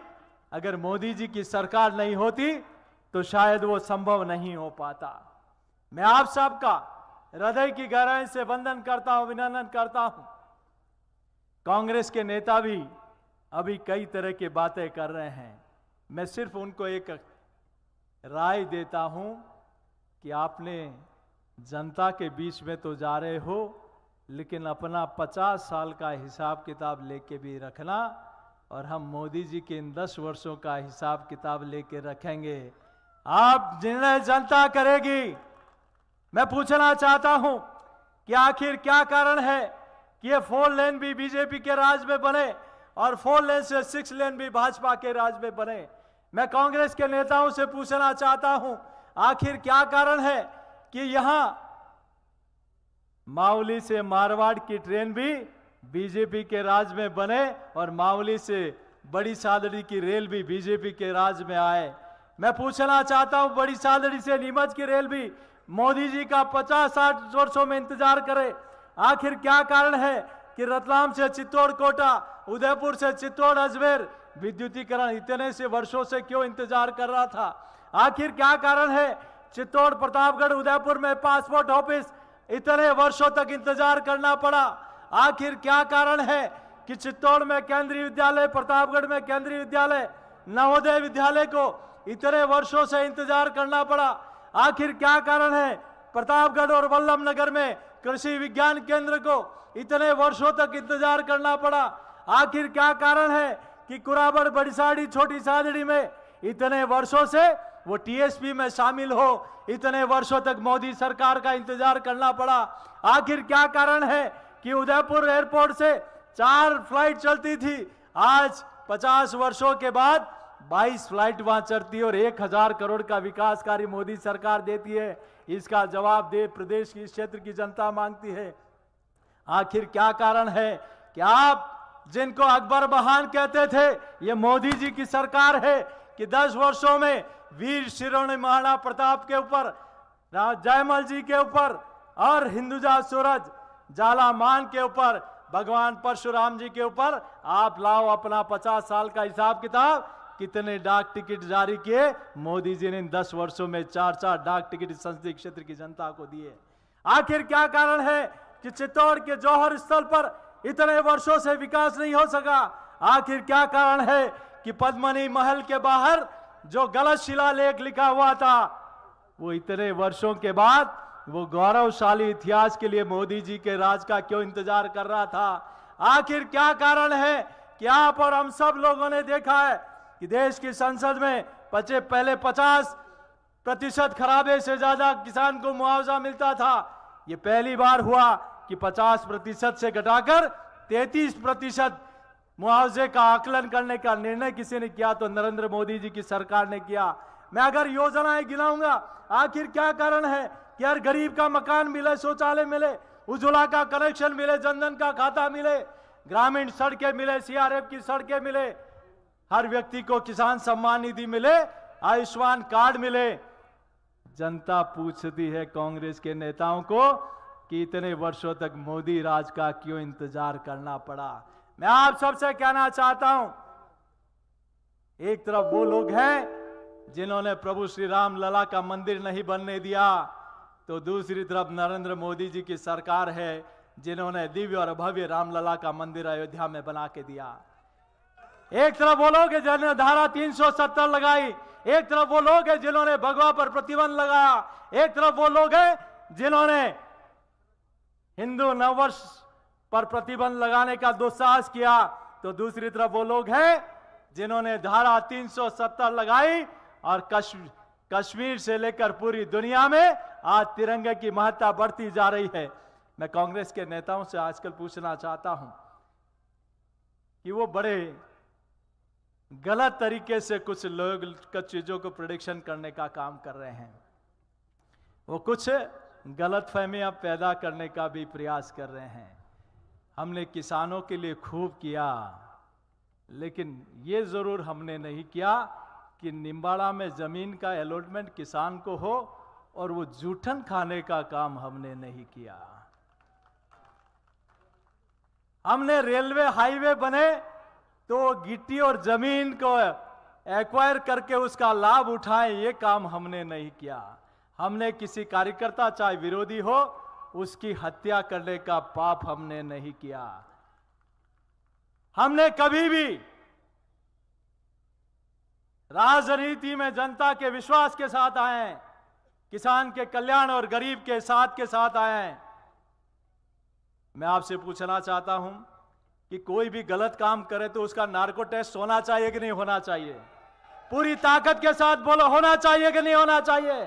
अगर मोदी जी की सरकार नहीं होती तो शायद वो संभव नहीं हो पाता। मैं आप सबका हृदय की गहराई से वंदन करता हूं, अभिनंदन करता हूं। कांग्रेस के नेता भी अभी कई तरह की बातें कर रहे हैं। मैं सिर्फ उनको एक राय देता हूं कि आपने जनता के बीच में तो जा रहे हो, लेकिन अपना 50 साल का हिसाब किताब लेके भी रखना और हम मोदी जी के इन 10 वर्षों का हिसाब किताब लेके रखेंगे। आप निर्णय जनता करेगी। मैं पूछना चाहता हूं कि आखिर क्या कारण है कि ये 4 लेन भी बीजेपी के राज में बने और 4 लेन से 6 लेन भी भाजपा के राज में बने। मैं कांग्रेस के नेताओं से पूछना चाहता हूं आखिर क्या कारण है कि यहां मावली से मारवाड़ की ट्रेन भी बीजेपी के राज में बने और मावली से बड़ी सादड़ी की रेल भी बीजेपी के राज में आए। मैं पूछना चाहता हूं बड़ी सादड़ी से नीमच की रेल भी मोदी जी का 50-60 वर्षों में इंतजार करे। आखिर क्या कारण है कि रतलाम से चित्तौड़ कोटा, उदयपुर से चित्तौड़ अजमेर विद्युतीकरण इतने से वर्षों से क्यों इंतजार कर रहा था? आखिर क्या कारण है चित्तौड़, प्रतापगढ़, उदयपुर में पासपोर्ट ऑफिस इतने वर्षों तक इंतजार करना पड़ा? आखिर क्या कारण है कि चित्तौड़ में केंद्रीय विद्यालय, प्रतापगढ़ में केंद्रीय विद्यालय, नवोदय विद्यालय को इतने वर्षों से इंतजार करना पड़ा? आखिर क्या कारण है प्रतापगढ़ और वल्लभ नगर में कृषि विज्ञान केंद्र को इतने वर्षों तक इंतजार करना पड़ा? आखिर क्या कारण है कि कुराबड़, बड़ीसाड़ी, छोटी सादड़ी में इतने वर्षों से वो टीएसपी में शामिल हो इतने वर्षों तक मोदी सरकार का इंतजार करना पड़ा? आखिर क्या कारण है कि उदयपुर एयरपोर्ट से 4 फ्लाइट चलती थी, आज 50 वर्षों के बाद 22 फ्लाइट वहां चलती है और 1000 करोड़ का विकास कार्य मोदी सरकार देती है? इसका जवाब दे प्रदेश की, इस क्षेत्र की जनता मांगती है। आखिर क्या कारण है कि आप जिनको अकबर बहान कहते थे, ये मोदी जी की सरकार है कि 10 वर्षों में वीर शिरोमणि महाराणा प्रताप के ऊपर, जयमल जी के ऊपर और हिंदुजा सूरज झालामान के ऊपर, भगवान परशुराम जी के ऊपर आप लाओ अपना 50 साल का हिसाब किताब। कितने डाक टिकट जारी किए मोदी जी ने इन 10 वर्षों में? 4-4 डाक टिकट संसदीय क्षेत्र की जनता को दिए। आखिर क्या कारण है कि चित्तौड़ के जौहर स्थल पर इतने वर्षों से विकास नहीं हो सका? आखिर क्या कारण है कि पद्मनी महल के बाहर जो गलत शिलालेख लिखा हुआ था वो इतने वर्षों के बाद वो गौरवशाली इतिहास के लिए मोदी जी के राज का क्यों इंतजार कर रहा था? आखिर क्या कारण है कि आप और हम सब लोगों ने देखा है कि देश की संसद में पहले 50% खराबे से ज्यादा किसान को मुआवजा मिलता था। ये पहली बार हुआ कि 50% से घटाकर 33% मुआवजे का आकलन करने का निर्णय किसी ने किया तो नरेंद्र मोदी जी की सरकार ने किया। मैं अगर योजनाएं गिनाऊंगा आखिर क्या कारण है कि हर गरीब का मकान मिले, शौचालय मिले, उज्ज्वला का कनेक्शन मिले, जनधन का खाता मिले, ग्रामीण सड़कें मिले, सीआरएफ की सड़कें मिले, हर व्यक्ति को किसान सम्मान निधि मिले, आयुष्मान कार्ड मिले। जनता पूछती है कांग्रेस के नेताओं को कि इतने वर्षों तक मोदी राज का क्यों इंतजार करना पड़ा? मैं आप सबसे कहना चाहता हूं, एक तरफ वो लोग हैं जिन्होंने प्रभु श्री राम लला का मंदिर नहीं बनने दिया, तो दूसरी तरफ नरेंद्र मोदी जी की सरकार है जिन्होंने दिव्य और भव्य रामलला का मंदिर अयोध्या में बना के दिया। एक तरफ वो लोग हैं जिन्होंने धारा 370 लगाई, एक तरफ वो लोग हैं जिन्होंने भगवा पर प्रतिबंध लगाया, एक तरफ वो लोग हैं जिन्होंने हिंदू नववर्ष पर प्रतिबंध लगाने का दुस्साहस किया, तो दूसरी तरफ वो लोग हैं जिन्होंने धारा 370 लगाई और कश्मीर से लेकर पूरी दुनिया में आज तिरंगे की महत्ता बढ़ती जा रही है। मैं कांग्रेस के नेताओं से आजकल पूछना चाहता हूं कि वो बड़े गलत तरीके से कुछ लोग कुछ चीजों को प्रेडिक्शन करने का काम कर रहे हैं, वो कुछ गलतफहमियां पैदा करने का भी प्रयास कर रहे हैं। हमने किसानों के लिए खूब किया, लेकिन ये जरूर हमने नहीं किया कि निम्बाड़ा में जमीन का अलॉटमेंट किसान को हो और वो जूठन खाने का काम हमने नहीं किया। हमने रेलवे हाईवे बने तो गिट्टी और जमीन को एक्वायर करके उसका लाभ उठाएं, ये काम हमने नहीं किया। हमने किसी कार्यकर्ता चाहे विरोधी हो उसकी हत्या करने का पाप हमने नहीं किया। हमने कभी भी राजनीति में जनता के विश्वास के साथ आए हैं, किसान के कल्याण और गरीब के साथ आए हैं। मैं आपसे पूछना चाहता हूं कि कोई भी गलत काम करे तो उसका नार्को टेस्ट होना चाहिए कि नहीं होना चाहिए? पूरी ताकत के साथ बोलो, होना चाहिए कि नहीं होना चाहिए?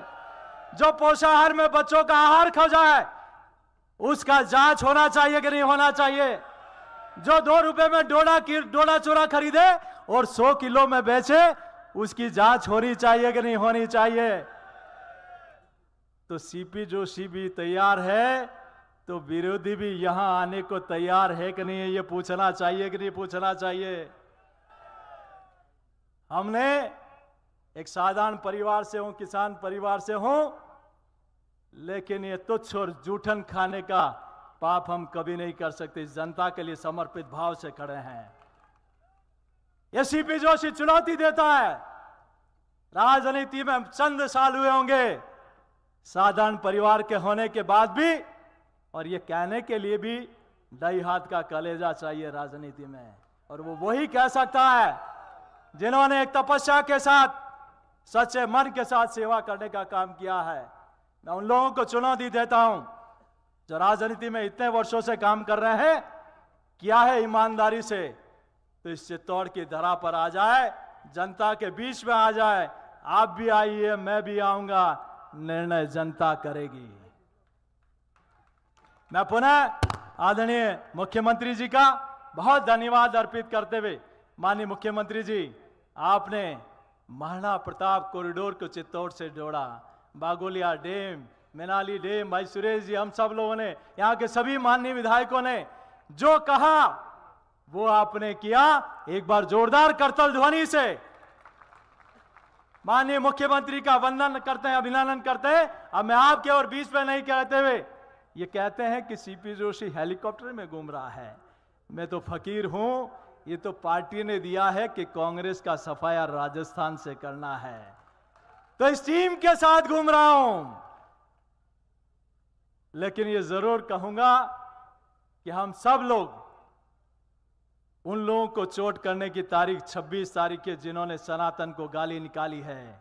जो पोषाहार में बच्चों का आहार खा जाए उसका जांच होना चाहिए कि नहीं होना चाहिए? जो 2 रुपए में डोडा चूरा खरीदे और 100 किलो में बेचे उसकी जांच होनी चाहिए कि नहीं होनी चाहिए? तो सीपी जोशी भी तैयार है तो विरोधी भी यहां आने को तैयार है कि नहीं, ये पूछना चाहिए कि नहीं पूछना चाहिए? हमने एक साधारण परिवार से हूं, किसान परिवार से हूं, लेकिन ये तुच्छ और जूठन खाने का पाप हम कभी नहीं कर सकते। जनता के लिए समर्पित भाव से खड़े हैं। ये सीपी जोशी चुनौती देता है। राजनीति में चंद साल हुए होंगे साधारण परिवार के होने के बाद भी, और ये कहने के लिए भी ढाई हाथ का कलेजा चाहिए राजनीति में। और वो वही कह सकता है जिन्होंने एक तपस्या के साथ, सच्चे मन के साथ सेवा करने का काम किया है। मैं उन लोगों को चुनौती देता हूं जो राजनीति में इतने वर्षों से काम कर रहे हैं, किया है ईमानदारी से, तो इस चित्तौड़ की धरा पर आ जाए, जनता के बीच में आ जाए। आप भी आइए, मैं भी आऊंगा, निर्णय जनता करेगी। मैं पुनः आदरणीय मुख्यमंत्री जी का बहुत धन्यवाद अर्पित करते हुए, माननीय मुख्यमंत्री जी, आपने महाराणा प्रताप कॉरिडोर को चित्तौड़ से जोड़ा, बागोलिया डैम, मेनाली डैम, भाई सुरेश जी, हम सब लोगों ने, यहाँ के सभी माननीय विधायकों ने जो कहा वो आपने किया। एक बार जोरदार करतल ध्वनि से माननीय मुख्यमंत्री का वंदन करते हैं, अभिनंदन करते हैं। अब मैं आपके और बीच में नहीं कहते हुए ये कहते हैं कि सीपी जोशी हेलीकॉप्टर में घूम रहा है। मैं तो फकीर हूं, ये तो पार्टी ने दिया है कि कांग्रेस का सफाया राजस्थान से करना है, तो इस टीम के साथ घूम रहा हूं। लेकिन ये जरूर कहूंगा कि हम सब लोग उन लोगों को चोट करने की तारीख 26 तारीख है जिन्होंने सनातन को गाली निकाली है,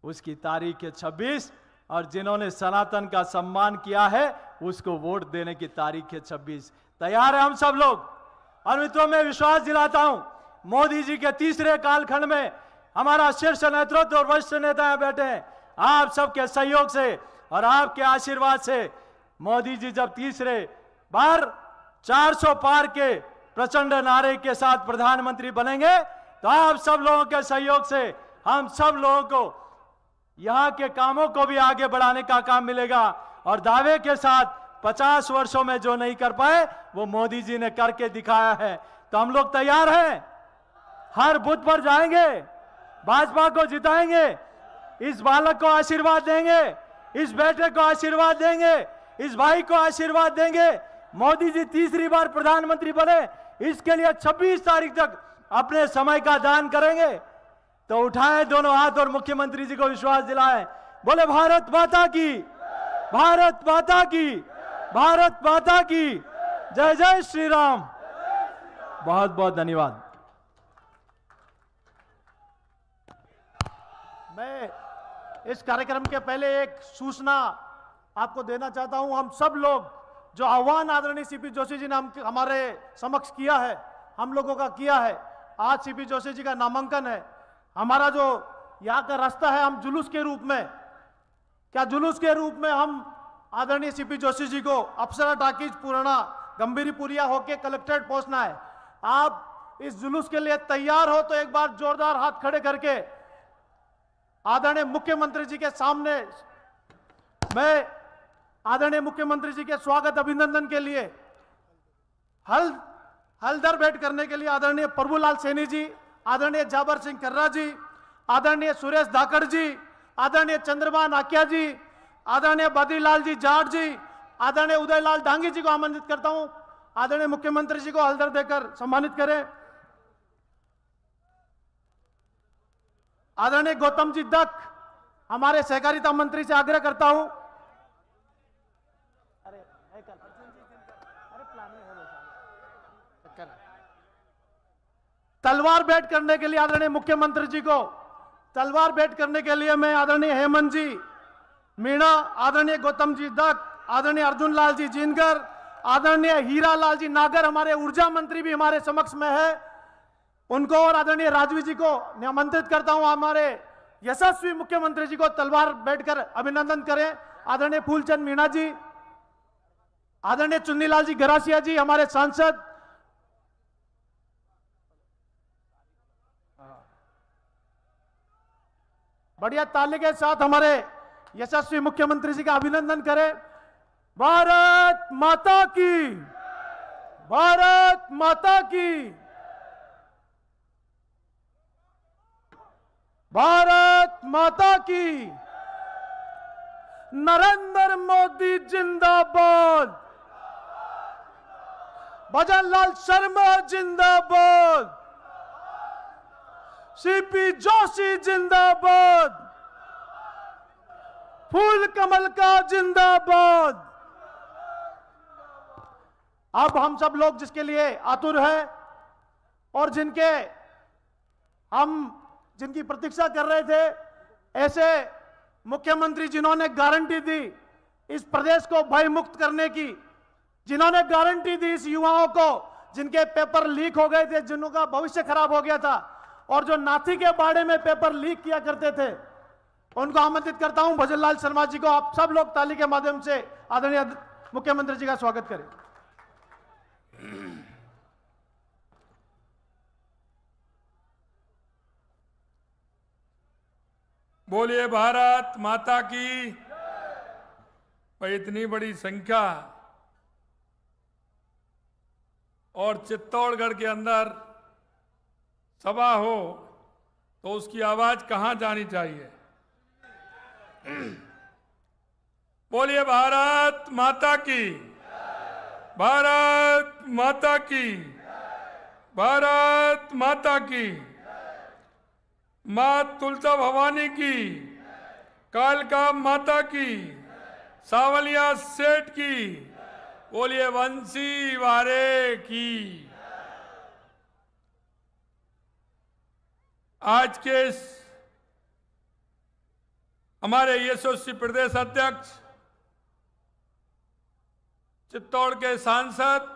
उसकी तारीख है 26, और जिन्होंने सनातन का सम्मान किया है उसको वोट देने की तारीख है 26। तैयार है हम सब लोग? और मित्रों, मैं विश्वास दिलाता हूं मोदी जी के तीसरे कालखंड में हमारा शीर्ष नेतृत्व और वरिष्ठ नेता बैठे हैं। आप सबके सहयोग से और आपके आशीर्वाद से मोदी जी जब तीसरे बार 400 पार के प्रचंड नारे के साथ प्रधानमंत्री बनेंगे तो आप सब लोगों के सहयोग से हम सब लोगों को यहां के कामों को भी आगे बढ़ाने का काम मिलेगा। और दावे के साथ 50 वर्षों में जो नहीं कर पाए वो मोदी जी ने करके दिखाया है। तो हम लोग तैयार हैं, हर बूथ पर जाएंगे, भाजपा को जिताएंगे, इस बालक को आशीर्वाद देंगे, इस बेटे को आशीर्वाद देंगे, इस भाई को आशीर्वाद देंगे। मोदी जी तीसरी बार प्रधानमंत्री बने, इसके लिए 26 तारीख तक अपने समय का दान करेंगे। तो उठाएं दोनों हाथ और मुख्यमंत्री जी को विश्वास दिलाएं। बोले भारत माता की, भारत माता की, भारत माता की जय। जय श्री राम। बहुत बहुत धन्यवाद। मैं इस कार्यक्रम के पहले एक सूचना आपको देना चाहता हूं। हम सब लोग जो आह्वान आदरणीय सीपी जोशी जी ने हमारे समक्ष किया है, हम लोगों का किया है, आज सीपी जोशी जी का नामांकन है। हमारा जो यहाँ का रास्ता है, हम जुलूस के रूप में, क्या जुलूस के रूप में हम आदरणीय सीपी जोशी जी को अप्सरा टाकीज पुराना गंभीरीपुरिया होके कलेक्ट्रेट पहुंचना है। आप इस जुलूस के लिए तैयार हो तो एक बार जोरदार हाथ खड़े करके आदरणीय मुख्यमंत्री जी के सामने मैं आदरणीय मुख्यमंत्री जी के स्वागत अभिनंदन के लिए हल्दर भेंट करने के लिए आदरणीय प्रभुलाल सैनी जी, आदरणीय जाबर सिंह कर्रा जी, आदरणीय सुरेश धाकड़ जी, आदरणीय चंद्रमान आकिया जी, आदरणीय बद्रीलाल जी जाट जी, आदरणीय उदयलाल डांगी जी को आमंत्रित करता हूं। आदरणीय मुख्यमंत्री जी को हल्दर देकर सम्मानित करें। आदरणीय गौतम जी दत्त, हमारे सहकारिता मंत्री से आग्रह करता हूं। तलवार भेंट करने के लिए आदरणीय मुख्यमंत्री जी को तलवार भेंट करने के लिए मैं आदरणीय हेमंत जी मीणा, आदरणीय गौतम जी दत्त, आदरणीय अर्जुन लाल जी जिनकर, आदरणीय हीरालाल जी नागर हमारे ऊर्जा मंत्री भी हमारे समक्ष में है, उनको और आदरणीय राजवी जी को आमंत्रित करता हूं। हमारे यशस्वी मुख्यमंत्री जी को तलवार बैठकर अभिनंदन करें। आदरणीय फूलचंद मीणा जी, आदरणीय चुन्नीलाल जी गरासिया जी हमारे सांसद, बढ़िया ताली के साथ हमारे यशस्वी मुख्यमंत्री जी का अभिनंदन करें। भारत माता की, भारत माता की, भारत माता की। नरेंद्र मोदी जिंदाबाद, भजनलाल शर्मा जिंदाबाद, सीपी जोशी जिंदाबाद, फूल कमल का जिंदाबाद। अब हम सब लोग जिसके लिए आतुर हैं और जिनकी प्रतीक्षा कर रहे थे, ऐसे मुख्यमंत्री जिन्होंने गारंटी दी इस प्रदेश को भय मुक्त करने की, जिन्होंने गारंटी दी इस युवाओं को जिनके पेपर लीक हो गए थे, जिनका भविष्य खराब हो गया था और जो नाथी के बाड़े में पेपर लीक किया करते थे, उनको आमंत्रित करता हूं भजनलाल शर्मा जी को। आप सब लोग ताली के माध्यम से आदरणीय मुख्यमंत्री जी का स्वागत करें। बोलिए भारत माता की। भाई इतनी बड़ी संख्या और चित्तौड़गढ़ के अंदर सभा हो तो उसकी आवाज कहां जानी चाहिए? बोलिए भारत माता की, भारत माता की, भारत माता की। मां तुलसा भवानी की, कालका माता की, सावलिया सेठ की, बोलिए वंशी वारे की। आज के इस हमारे यशस्वी प्रदेश अध्यक्ष, चित्तौड़ के सांसद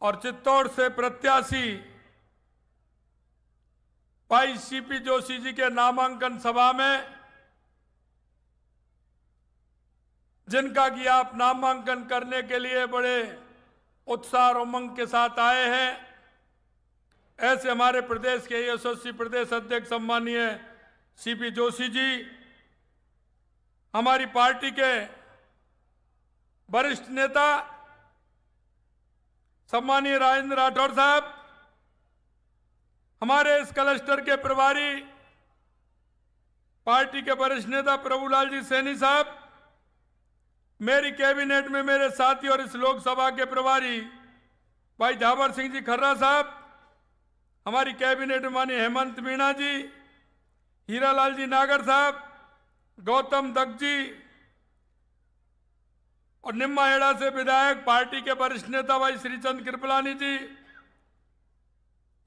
और चित्तौड़ से प्रत्याशी भाई सीपी जोशी जी के नामांकन सभा में जिनका कि आप नामांकन करने के लिए बड़े उत्साह और उमंग के साथ आए हैं, ऐसे हमारे प्रदेश के यशस्वी प्रदेश अध्यक्ष सम्मानीय सीपी जोशी जी, हमारी पार्टी के वरिष्ठ नेता सम्मानीय राजेंद्र राठौर साहब, हमारे इस क्लस्टर के प्रभारी पार्टी के वरिष्ठ नेता प्रभुलाल जी सैनी साहब, मेरी कैबिनेट में मेरे साथी और इस लोकसभा के प्रभारी भाई झावर सिंह जी खर्रा साहब, हमारी कैबिनेट में माननीय हेमंत मीणा जी, हीरालाल जी नागर साहब, गौतम दत्त जी और निम्मा हेड़ा से विधायक पार्टी के वरिष्ठ नेता भाई श्रीचंद कृपलानी जी,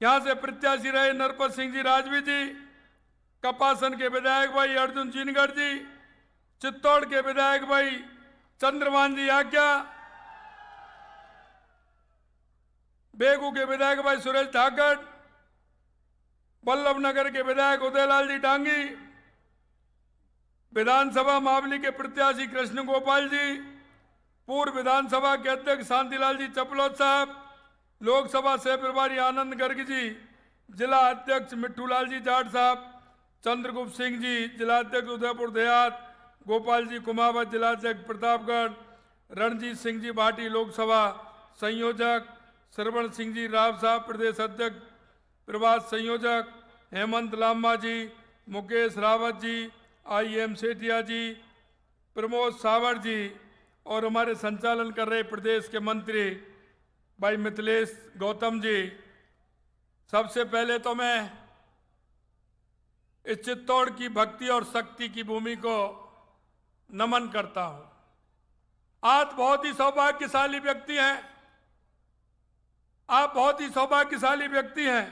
यहां से प्रत्याशी रहे नरपत सिंह जी राजवी जी, कपासन के विधायक भाई अर्जुन जीनगढ़ जी, चित्तौड़ के विधायक भाई चंद्रमान जी आज्ञा, बेगू के विधायक भाई सुरेश ठाकर, बल्लभनगर के विधायक उदयलाल जी डांगी, विधानसभा मावली के प्रत्याशी कृष्ण गोपाल जी, पूर्व विधानसभा के अध्यक्ष शांतिलाल जी चपलोत साहब, लोकसभा सह प्रभारी आनंद गर्ग जी, जिला अध्यक्ष मिट्ठूलाल जी जाट साहब, चंद्रगुप्त सिंह जी जिला अध्यक्ष उदयपुर देहात, गोपाल जी कुमावत जिला अध्यक्ष प्रतापगढ़, रणजीत सिंह जी भाटी लोकसभा संयोजक, श्रवण सिंह जी राव साहब प्रदेश अध्यक्ष प्रभास संयोजक, हेमंत लांबा जी, मुकेश रावत जी, IM सेठिया जी, प्रमोद सावर जी और हमारे संचालन कर रहे प्रदेश के मंत्री भाई मिथिलेश गौतम जी। सबसे पहले तो मैं इस चित्तौड़ की भक्ति और शक्ति की भूमि को नमन करता हूं। आप बहुत ही सौभाग्यशाली व्यक्ति हैं, आप बहुत ही सौभाग्यशाली व्यक्ति हैं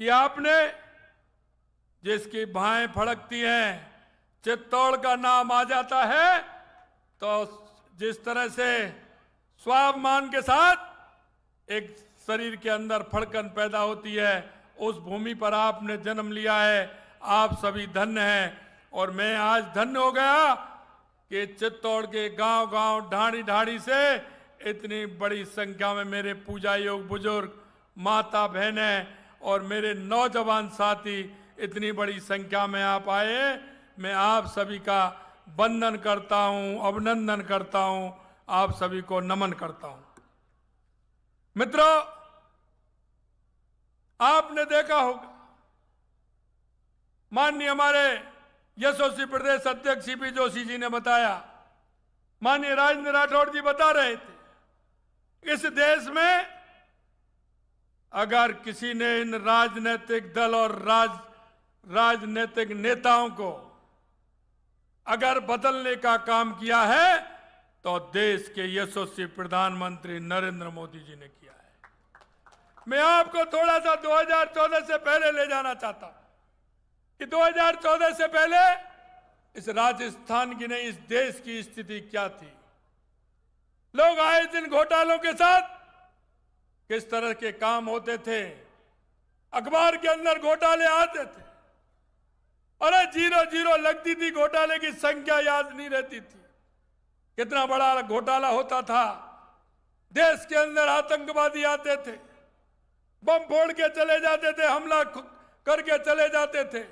कि आपने जिसकी बाहें फड़कती हैं, चित्तौड़ का नाम आ जाता है तो जिस तरह से स्वाभिमान के साथ एक शरीर के अंदर फड़कन पैदा होती है, उस भूमि पर आपने जन्म लिया है। आप सभी धन्य हैं। और मैं आज धन्य हो गया कि चित्तौड़ के गांव-गांव, ढाणी-ढाणी से इतनी बड़ी संख्या में मेरे पूजा योग बुजुर्ग, माता बहनें और मेरे नौजवान साथी इतनी बड़ी संख्या में आप आए। मैं आप सभी का वंदन करता हूं, अभिनंदन करता हूं, आप सभी को नमन करता हूं। मित्रों, आपने देखा होगा, माननीय हमारे यशस्वी प्रदेश अध्यक्ष सीपी जोशी जी ने बताया, माननीय राजेंद्र राठौड़ जी बता रहे थे, इस देश में अगर किसी ने इन राजनीतिक दल और राजनीतिक नेताओं को अगर बदलने का काम किया है तो देश के यशस्वी प्रधानमंत्री नरेंद्र मोदी जी ने किया है। मैं आपको थोड़ा सा 2014 से पहले ले जाना चाहता हूं कि 2014 से पहले इस राजस्थान की नहीं, इस देश की स्थिति क्या थी। लोग आए दिन घोटालों के साथ किस तरह के काम होते थे, अखबार के अंदर घोटाले आते थे, अरे 0-0 लगती थी, घोटाले की संख्या याद नहीं रहती थी, कितना बड़ा घोटाला होता था। देश के अंदर आतंकवादी आते थे, बम फोड़ के चले जाते थे, हमला करके चले जाते थे।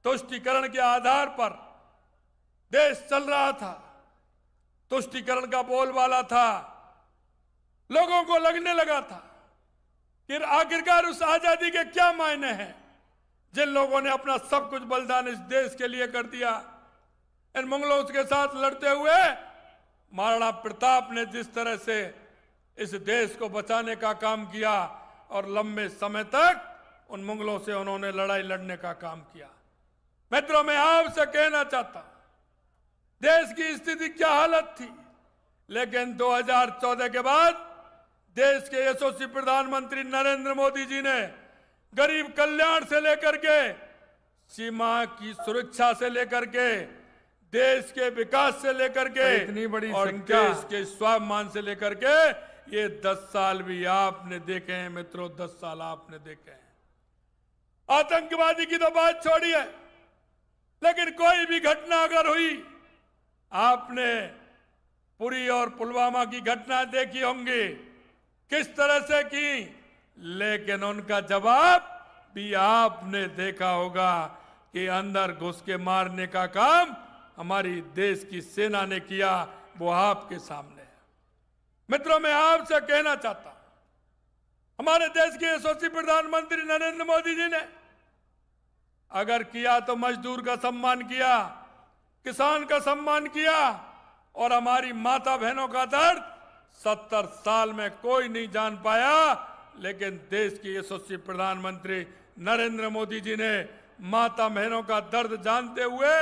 तुष्टीकरण के आधार पर देश चल रहा था, तुष्टीकरण का बोलबाला था, लोगों को लगने लगा था कि आखिरकार उस आजादी के क्या मायने हैं जिन लोगों ने अपना सब कुछ बलिदान इस देश के लिए कर दिया। इन मुगलों के साथ लड़ते हुए महाराणा प्रताप ने जिस तरह से इस देश को बचाने का काम किया और लंबे समय तक उन मुगलों से उन्होंने लड़ाई लड़ने का काम किया। मित्रों, मैं आपसे कहना चाहता हूं, देश की स्थिति क्या हालत थी, लेकिन 2014 के बाद देश के यशस्वी प्रधानमंत्री नरेंद्र मोदी जी ने गरीब कल्याण से लेकर के सीमा की सुरक्षा से लेकर के देश के विकास से लेकर के इतनी बड़ी और देश के स्वाभिमान से लेकर के ये 10 साल भी आपने देखे हैं। मित्रों, 10 साल आपने देखे हैं। आतंकवादी की तो बात छोड़िए, लेकिन कोई भी घटना अगर हुई, आपने पुरी और पुलवामा की घटना देखी होंगी किस तरह से की, लेकिन उनका जवाब भी आपने देखा होगा कि अंदर घुस के मारने का काम हमारी देश की सेना ने किया, वो आपके सामने है। मित्रों, मैं आपसे कहना चाहता हूं, हमारे देश के यशस्वी प्रधानमंत्री नरेंद्र मोदी जी ने अगर किया तो मजदूर का सम्मान किया, किसान का सम्मान किया, और हमारी माता बहनों का दर्द 70 साल में कोई नहीं जान पाया, लेकिन देश के यशस्वी प्रधानमंत्री नरेंद्र मोदी जी ने माता बहनों का दर्द जानते हुए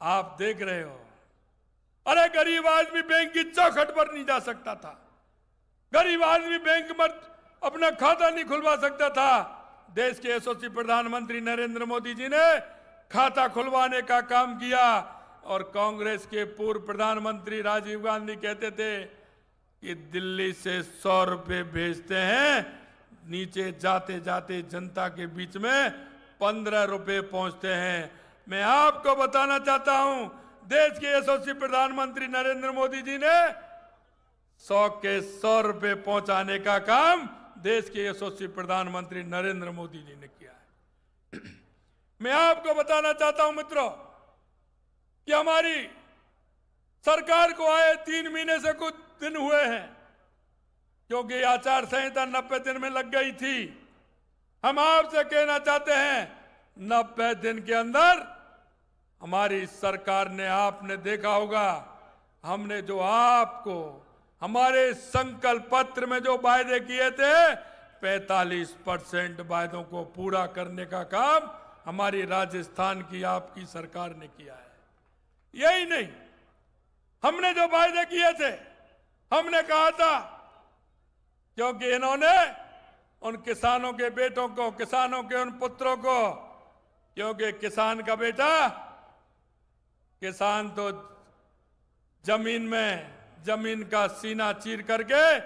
आप देख रहे हो, अरे गरीब आदमी बैंक की चौखट पर नहीं जा सकता था, गरीब आदमी बैंक में अपना खाता नहीं खुलवा सकता था। देश के यशस्वी प्रधानमंत्री नरेंद्र मोदी जी ने खाता खुलवाने का काम किया। और कांग्रेस के पूर्व प्रधानमंत्री राजीव गांधी कहते थे कि दिल्ली से 100 रुपए भेजते हैं, नीचे जाते जाते जनता के बीच में 15 रुपए पहुंचते हैं। मैं आपको बताना चाहता हूं, देश के यशस्वी प्रधानमंत्री नरेंद्र मोदी जी ने 100 के 100 रुपए पहुंचाने का काम देश के यशस्वी प्रधानमंत्री नरेंद्र मोदी जी ने किया है। मैं आपको बताना चाहता हूं मित्रों कि हमारी सरकार को आए 3 महीने से कुछ दिन हुए हैं, क्योंकि आचार संहिता 90 दिन में लग गई थी। हम आपसे कहना चाहते हैं, 90 दिन के अंदर हमारी सरकार ने, आपने देखा होगा, हमने जो आपको हमारे संकल्प पत्र में जो वायदे किए थे, 45% वायदों को पूरा करने का काम हमारी राजस्थान की आपकी सरकार ने किया है। यही नहीं, हमने जो वायदे किए थे, हमने कहा था, क्योंकि इन्होंने उन किसानों के बेटों को, किसानों के उन पुत्रों को, क्योंकि किसान का बेटा, किसान तो जमीन का सीना चीर करके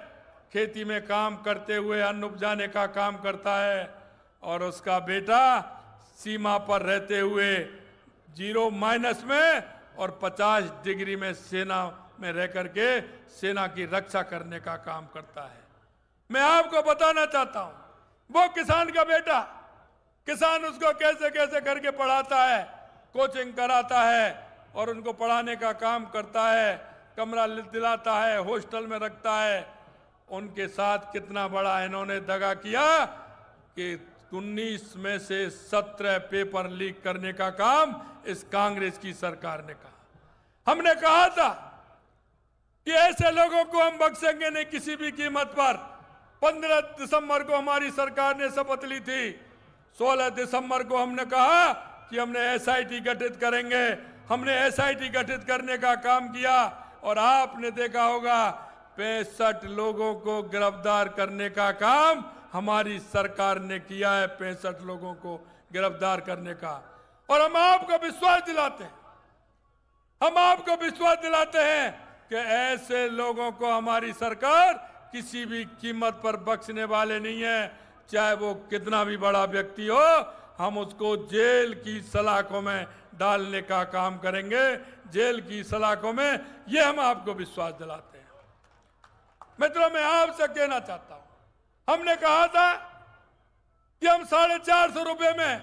खेती में काम करते हुए अन्न उपजाने का काम करता है, और उसका बेटा सीमा पर रहते हुए 0 माइनस में और 50 डिग्री में सेना में रह करके सेना की रक्षा करने का काम करता है। मैं आपको बताना चाहता हूं, वो किसान का बेटा, किसान उसको कैसे कैसे करके पढ़ाता है, कोचिंग कराता है और उनको पढ़ाने का काम करता है, कमरा दिलाता है, हॉस्टल में रखता है। उनके साथ कितना बड़ा इन्होंने दगा किया कि 19 में से 17 पेपर लीक करने का काम इस कांग्रेस की सरकार ने कहा। हमने कहा था कि ऐसे लोगों को हम बख्शेंगे नहीं किसी भी कीमत पर। 15 दिसंबर को हमारी सरकार ने शपथ ली थी। 16 दिसंबर को हमने कहा कि हमने एसआईटी गठित करेंगे। हमने एसआईटी गठित करने का काम किया और आपने देखा होगा 65 लोगों को गिरफ्तार करने का काम हमारी सरकार ने किया है। 65 लोगों को गिरफ्तार करने का। और हम आपको विश्वास दिलाते हैं, हम आपको विश्वास दिलाते हैं कि ऐसे लोगों को हमारी सरकार किसी भी कीमत पर बख्शने वाले नहीं है। चाहे वो कितना भी बड़ा व्यक्ति हो, हम उसको जेल की सलाखों में डालने का काम करेंगे। जेल की सलाखों में, ये हम आपको विश्वास दिलाते हैं। मित्रों, मैं आपसे कहना चाहता हूं, हमने कहा था कि हम 450 रुपए में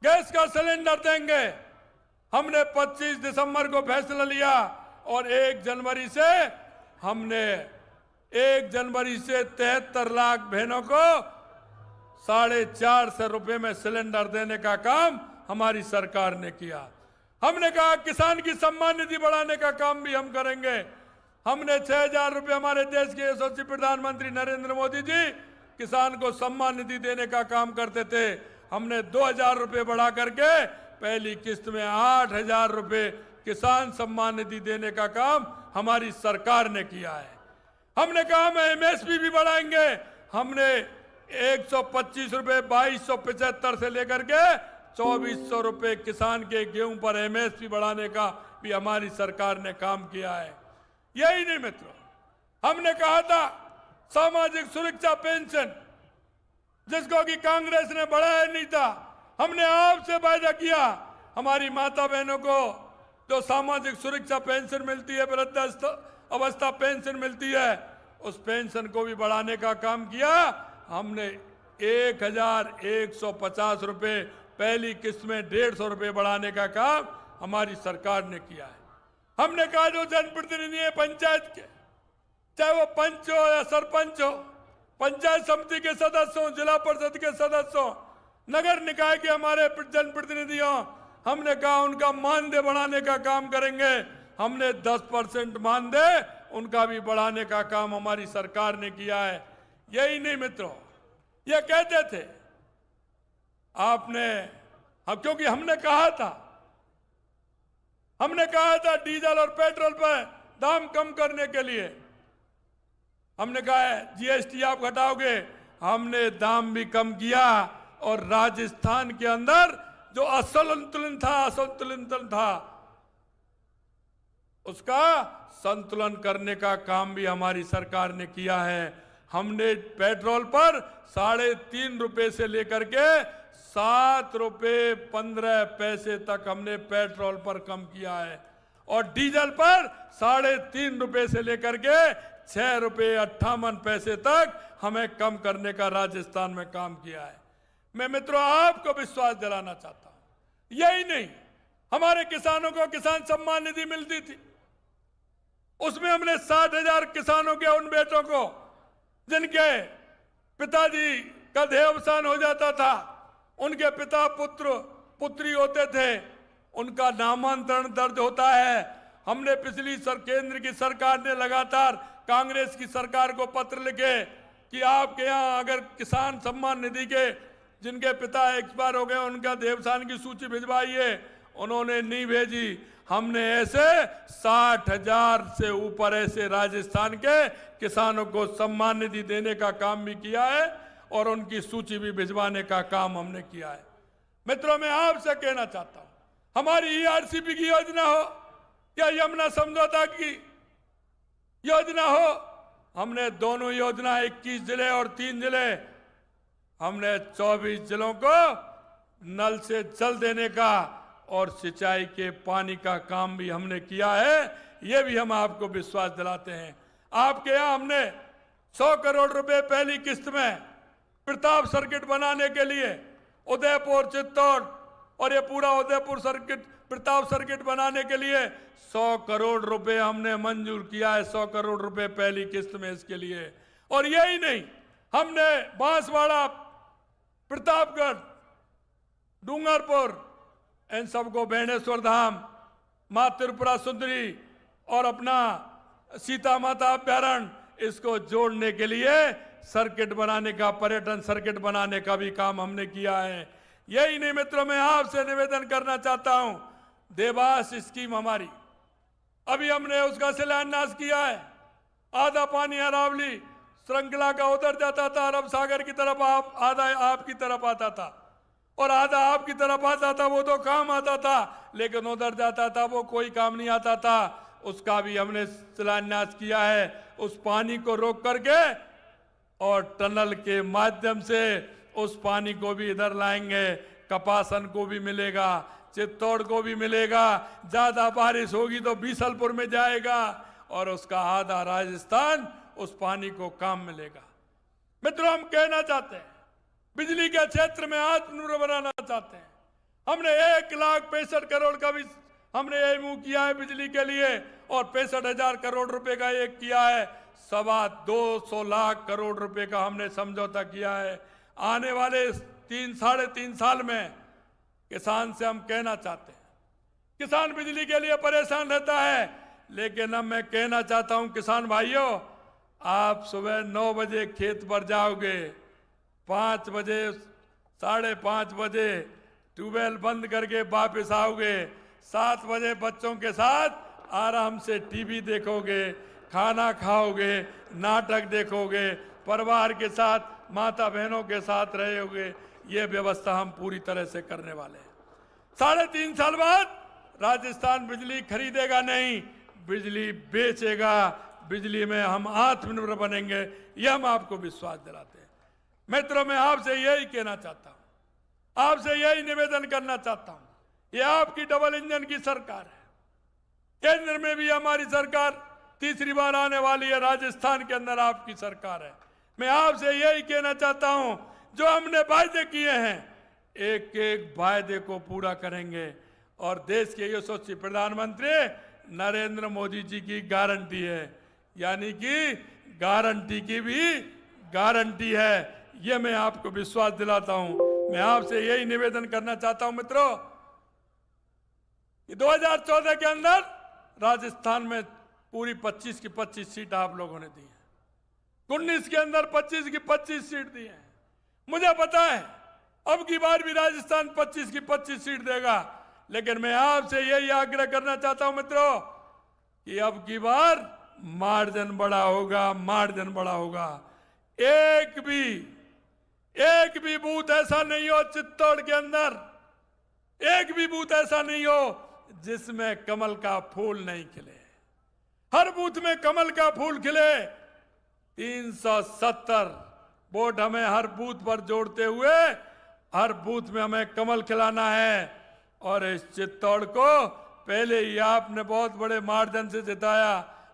गैस का सिलेंडर देंगे। हमने 25 दिसंबर को फैसला लिया और 1 जनवरी से हमने 73 लाख बहनों को 450 रुपए में सिलेंडर देने का काम हमारी सरकार ने किया। हमने कहा किसान की सम्मान निधि बढ़ाने का काम भी हम करेंगे। हमने 6000 रुपए, हमारे देश के यशस्वी प्रधानमंत्री नरेंद्र मोदी जी किसान को सम्मान निधि देने का काम करते थे। हमने 2000 रुपए बढ़ा करके पहली किस्त में 8000 रुपए किसान सम्मान निधि देने का काम हमारी सरकार ने किया है। हमने कहा हम एमएसपी भी बढ़ाएंगे। हमने 125 रुपए 2275 से लेकर के 2400 रुपए किसान के गेहूं पर एमएसपी बढ़ाने का भी हमारी सरकार ने काम किया है। यही नहीं मित्रों, हमने कहा था सामाजिक सुरक्षा पेंशन, जिसको कि कांग्रेस ने बढ़ाया नहीं था, हमने आपसे वायदा किया हमारी माता बहनों को जो सामाजिक सुरक्षा पेंशन मिलती है, वृद्धावस्था पेंशन मिलती है, उस पेंशन को भी बढ़ाने का काम किया। हमने 1150 रुपए पहली किस्त में 150 रुपए बढ़ाने का काम हमारी सरकार ने किया है। हमने कहा जो जनप्रतिनिधि है पंचायत के, चाहे वो पंच हो या सरपंच हो, पंचायत समिति के सदस्य हो, जिला परिषद के सदस्य हो, नगर निकाय के हमारे जनप्रतिनिधि हो, हमने कहा उनका मानदेय बढ़ाने का काम करेंगे। हमने 10% मानदेय उनका भी बढ़ाने का काम हमारी सरकार ने किया है। यही नहीं मित्रों, ये कहते थे आपने, क्योंकि हमने कहा था डीजल और पेट्रोल पर दाम कम करने के लिए, हमने कहा है जीएसटी आप घटाओगे। हमने दाम भी कम किया और राजस्थान के अंदर जो असंतुलन था उसका संतुलन करने का काम भी हमारी सरकार ने किया है। हमने पेट्रोल पर 3.5 रुपए से लेकर के 7 रुपए 15 पैसे तक हमने पेट्रोल पर कम किया है और डीजल पर 3.5 रुपए से लेकर के 6 रुपए 58 पैसे तक हमें कम करने का राजस्थान में काम किया है। मैं मित्रों आपको विश्वास दिलाना चाहता हूं, यही नहीं, हमारे किसानों को किसान सम्मान निधि मिलती थी, उसमें हमने 60,000 किसानों के उन बेटों को जिनके पिताजी का देहावसान हो जाता था, उनके पिता पुत्री होते थे, उनका नामांतरण दर्ज होता है। हमने पिछली केंद्र की सरकार ने लगातार कांग्रेस की सरकार को पत्र लिखे कि आपके यहाँ अगर किसान सम्मान निधि के जिनके पिता एक्सपायर हो गए उनका देहावसान की सूची भिजवाइए, उन्होंने नहीं भेजी। हमने ऐसे 60,000 से ऊपर ऐसे राजस्थान के किसानों को सम्मान निधि देने का काम भी किया है और उनकी सूची भी भिजवाने का काम हमने किया है। मित्रों, मैं आपसे कहना चाहता हूं, हमारी ईआरसीपी की योजना हो क्या यमुना समझौता की योजना हो, हमने दोनों योजना 21 जिले और 3 जिले, हमने 24 जिलों को नल से जल देने का और सिंचाई के पानी का काम भी हमने किया है। ये भी हम आपको विश्वास दिलाते हैं। आपके यहाँ हमने 100 करोड़ रुपए पहली किस्त में प्रताप सर्किट बनाने के लिए उदयपुर, चित्तौड़ और ये पूरा उदयपुर सर्किट, प्रताप सर्किट बनाने के लिए 100 करोड़ रुपए हमने मंजूर किया है। 100 करोड़ रुपए पहली किस्त में इसके लिए। और यही नहीं, हमने बांसवाड़ा, प्रतापगढ़, डूंगरपुर, इन सबको बेणेश्वर धाम, मां त्रिपुरा सुंदरी और अपना सीता माता अभ्यारण्य, इसको जोड़ने के लिए सर्किट बनाने का, पर्यटन सर्किट बनाने का भी काम हमने किया है। यही नहीं मित्रों, मैं आपसे निवेदन करना चाहता हूं, देवास स्कीम हमारी, अभी हमने उसका शिलान्यास किया है। आधा पानी अरावली श्रृंखला का उधर जाता था, अरब सागर की तरफ, आधा आपकी तरफ आता था और आधा आपकी तरफ आता था। वो तो काम आता था, लेकिन उधर जाता था वो कोई काम नहीं आता था। उसका भी हमने शिलान्यास किया है। उस पानी को रोक करके और टनल के माध्यम से उस पानी को भी इधर लाएंगे। कपासन को भी मिलेगा, चित्तौड़ को भी मिलेगा। ज्यादा बारिश होगी तो बीसलपुर में जाएगा और उसका आधा राजस्थान, उस पानी को काम मिलेगा। मित्रों, हम कहना चाहते हैं, बिजली के क्षेत्र में आत्मनिर्भर बनाना चाहते हैं। हमने 1,65,00,000 करोड़ का भी हमने एमओ किया है बिजली के लिए और 65,000 करोड़ रुपए का एक किया है। 225 लाख करोड़ रुपए का हमने समझौता किया है। आने वाले 3-3.5 साल में किसान से हम कहना चाहते हैं, किसान बिजली के लिए परेशान रहता है, लेकिन अब मैं कहना चाहता हूं किसान भाइयों, आप सुबह 9 बजे खेत पर जाओगे, 5 बजे 5:30 बजे ट्यूबवेल बंद करके वापस आओगे, 7 बजे बच्चों के साथ आराम से टीवी देखोगे, खाना खाओगे, नाटक देखोगे, परिवार के साथ, माता बहनों के साथ रहोगे। ये व्यवस्था हम पूरी तरह से करने वाले हैं। 3.5 साल बाद राजस्थान बिजली खरीदेगा नहीं, बिजली बेचेगा। बिजली में हम आत्मनिर्भर बनेंगे, यह हम आपको विश्वास दिलाते हैं। मित्रों, मैं आपसे यही कहना चाहता हूं, आपसे यही निवेदन करना चाहता हूं, ये आपकी डबल इंजन की सरकार है। केंद्र में भी हमारी सरकार तीसरी बार आने वाली है, राजस्थान के अंदर आपकी सरकार है। मैं आपसे यही कहना चाहता हूं, जो हमने वायदे किए हैं, एक एक वायदे को पूरा करेंगे। और देश के यशस्वी प्रधानमंत्री नरेंद्र मोदी जी की गारंटी है, यानी कि गारंटी की भी गारंटी है। ये मैं आपको विश्वास दिलाता हूं। मैं आपसे यही निवेदन करना चाहता हूं मित्रों, कि 2014 के अंदर राजस्थान में पूरी 25 की 25 सीट आप लोगों ने दी है। 19 के अंदर 25 की 25 सीट दी है। मुझे पता है अब की बार भी राजस्थान 25 की 25 सीट देगा, लेकिन मैं आपसे यही आग्रह करना चाहता हूं मित्रों, कि अब की बार मार्जिन बड़ा होगा, मार्जिन बड़ा होगा। एक भी बूथ ऐसा नहीं हो चित्तौड़ के अंदर, एक भी बूथ ऐसा नहीं हो जिसमें कमल का फूल नहीं खिले। हर बूथ में कमल का फूल खिले। 370 वोट हमें हर बूथ पर जोड़ते हुए हर बूथ में हमें कमल खिलाना है। और इस चित्तौड़ को पहले ही आपने बहुत बड़े मार्जिन से जिताया।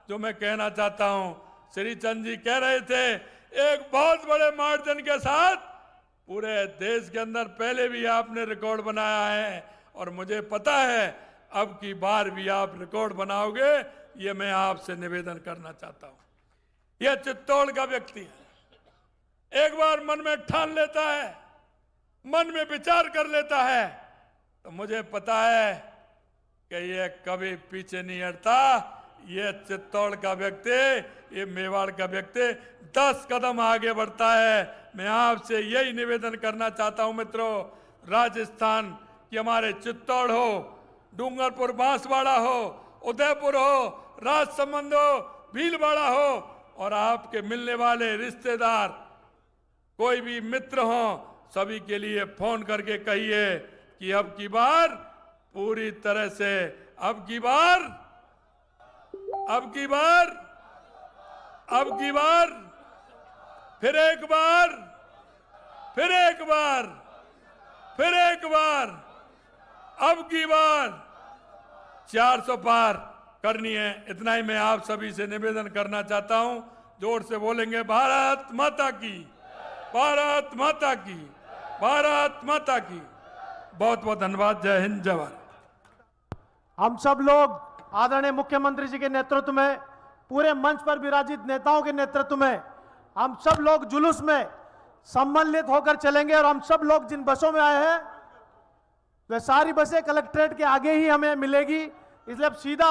जो मैं कहना चाहता हूं, श्री चंद जी कह रहे थे, एक बहुत बड़े मार्जिन के साथ पूरे देश के अंदर पहले भी आपने रिकॉर्ड बनाया है, और मुझे पता है अब की बार भी आप रिकॉर्ड बनाओगे। ये मैं आपसे निवेदन करना चाहता हूं। यह चित्तौड़ का व्यक्ति है, एक बार मन में ठान लेता है, मन में विचार कर लेता है, तो मुझे पता है कि यह कभी पीछे नहीं हटता। ये चित्तौड़ का व्यक्ति, ये मेवाड़ का व्यक्ति 10 कदम आगे बढ़ता है। मैं आपसे यही निवेदन करना चाहता हूं मित्रों, राजस्थान की हमारे चित्तौड़ हो, डूंगरपुर बांसवाड़ा हो, उदयपुर हो, राजसमंद हो, भीलवाड़ा हो, और आपके मिलने वाले रिश्तेदार कोई भी मित्र हो, सभी के लिए फोन करके कहिए कि अब की बार पूरी तरह से, अब की बार अब की बार, फिर एक बार, अब की बार 400 पार करनी है। इतना ही मैं आप सभी से निवेदन करना चाहता हूं। जोर से बोलेंगे भारत माता की, भारत माता की, भारत माता की। बहुत बहुत धन्यवाद। जय हिंद, जय भारत। हम सब लोग आदरणीय मुख्यमंत्री जी के नेतृत्व में, पूरे मंच पर विराजित नेताओं के नेतृत्व में हम सब लोग जुलूस में सम्मिलित होकर चलेंगे। और हम सब लोग जिन बसों में आए हैं वे सारी बसें कलेक्ट्रेट के आगे ही हमें मिलेगी, इसलिए अब सीधा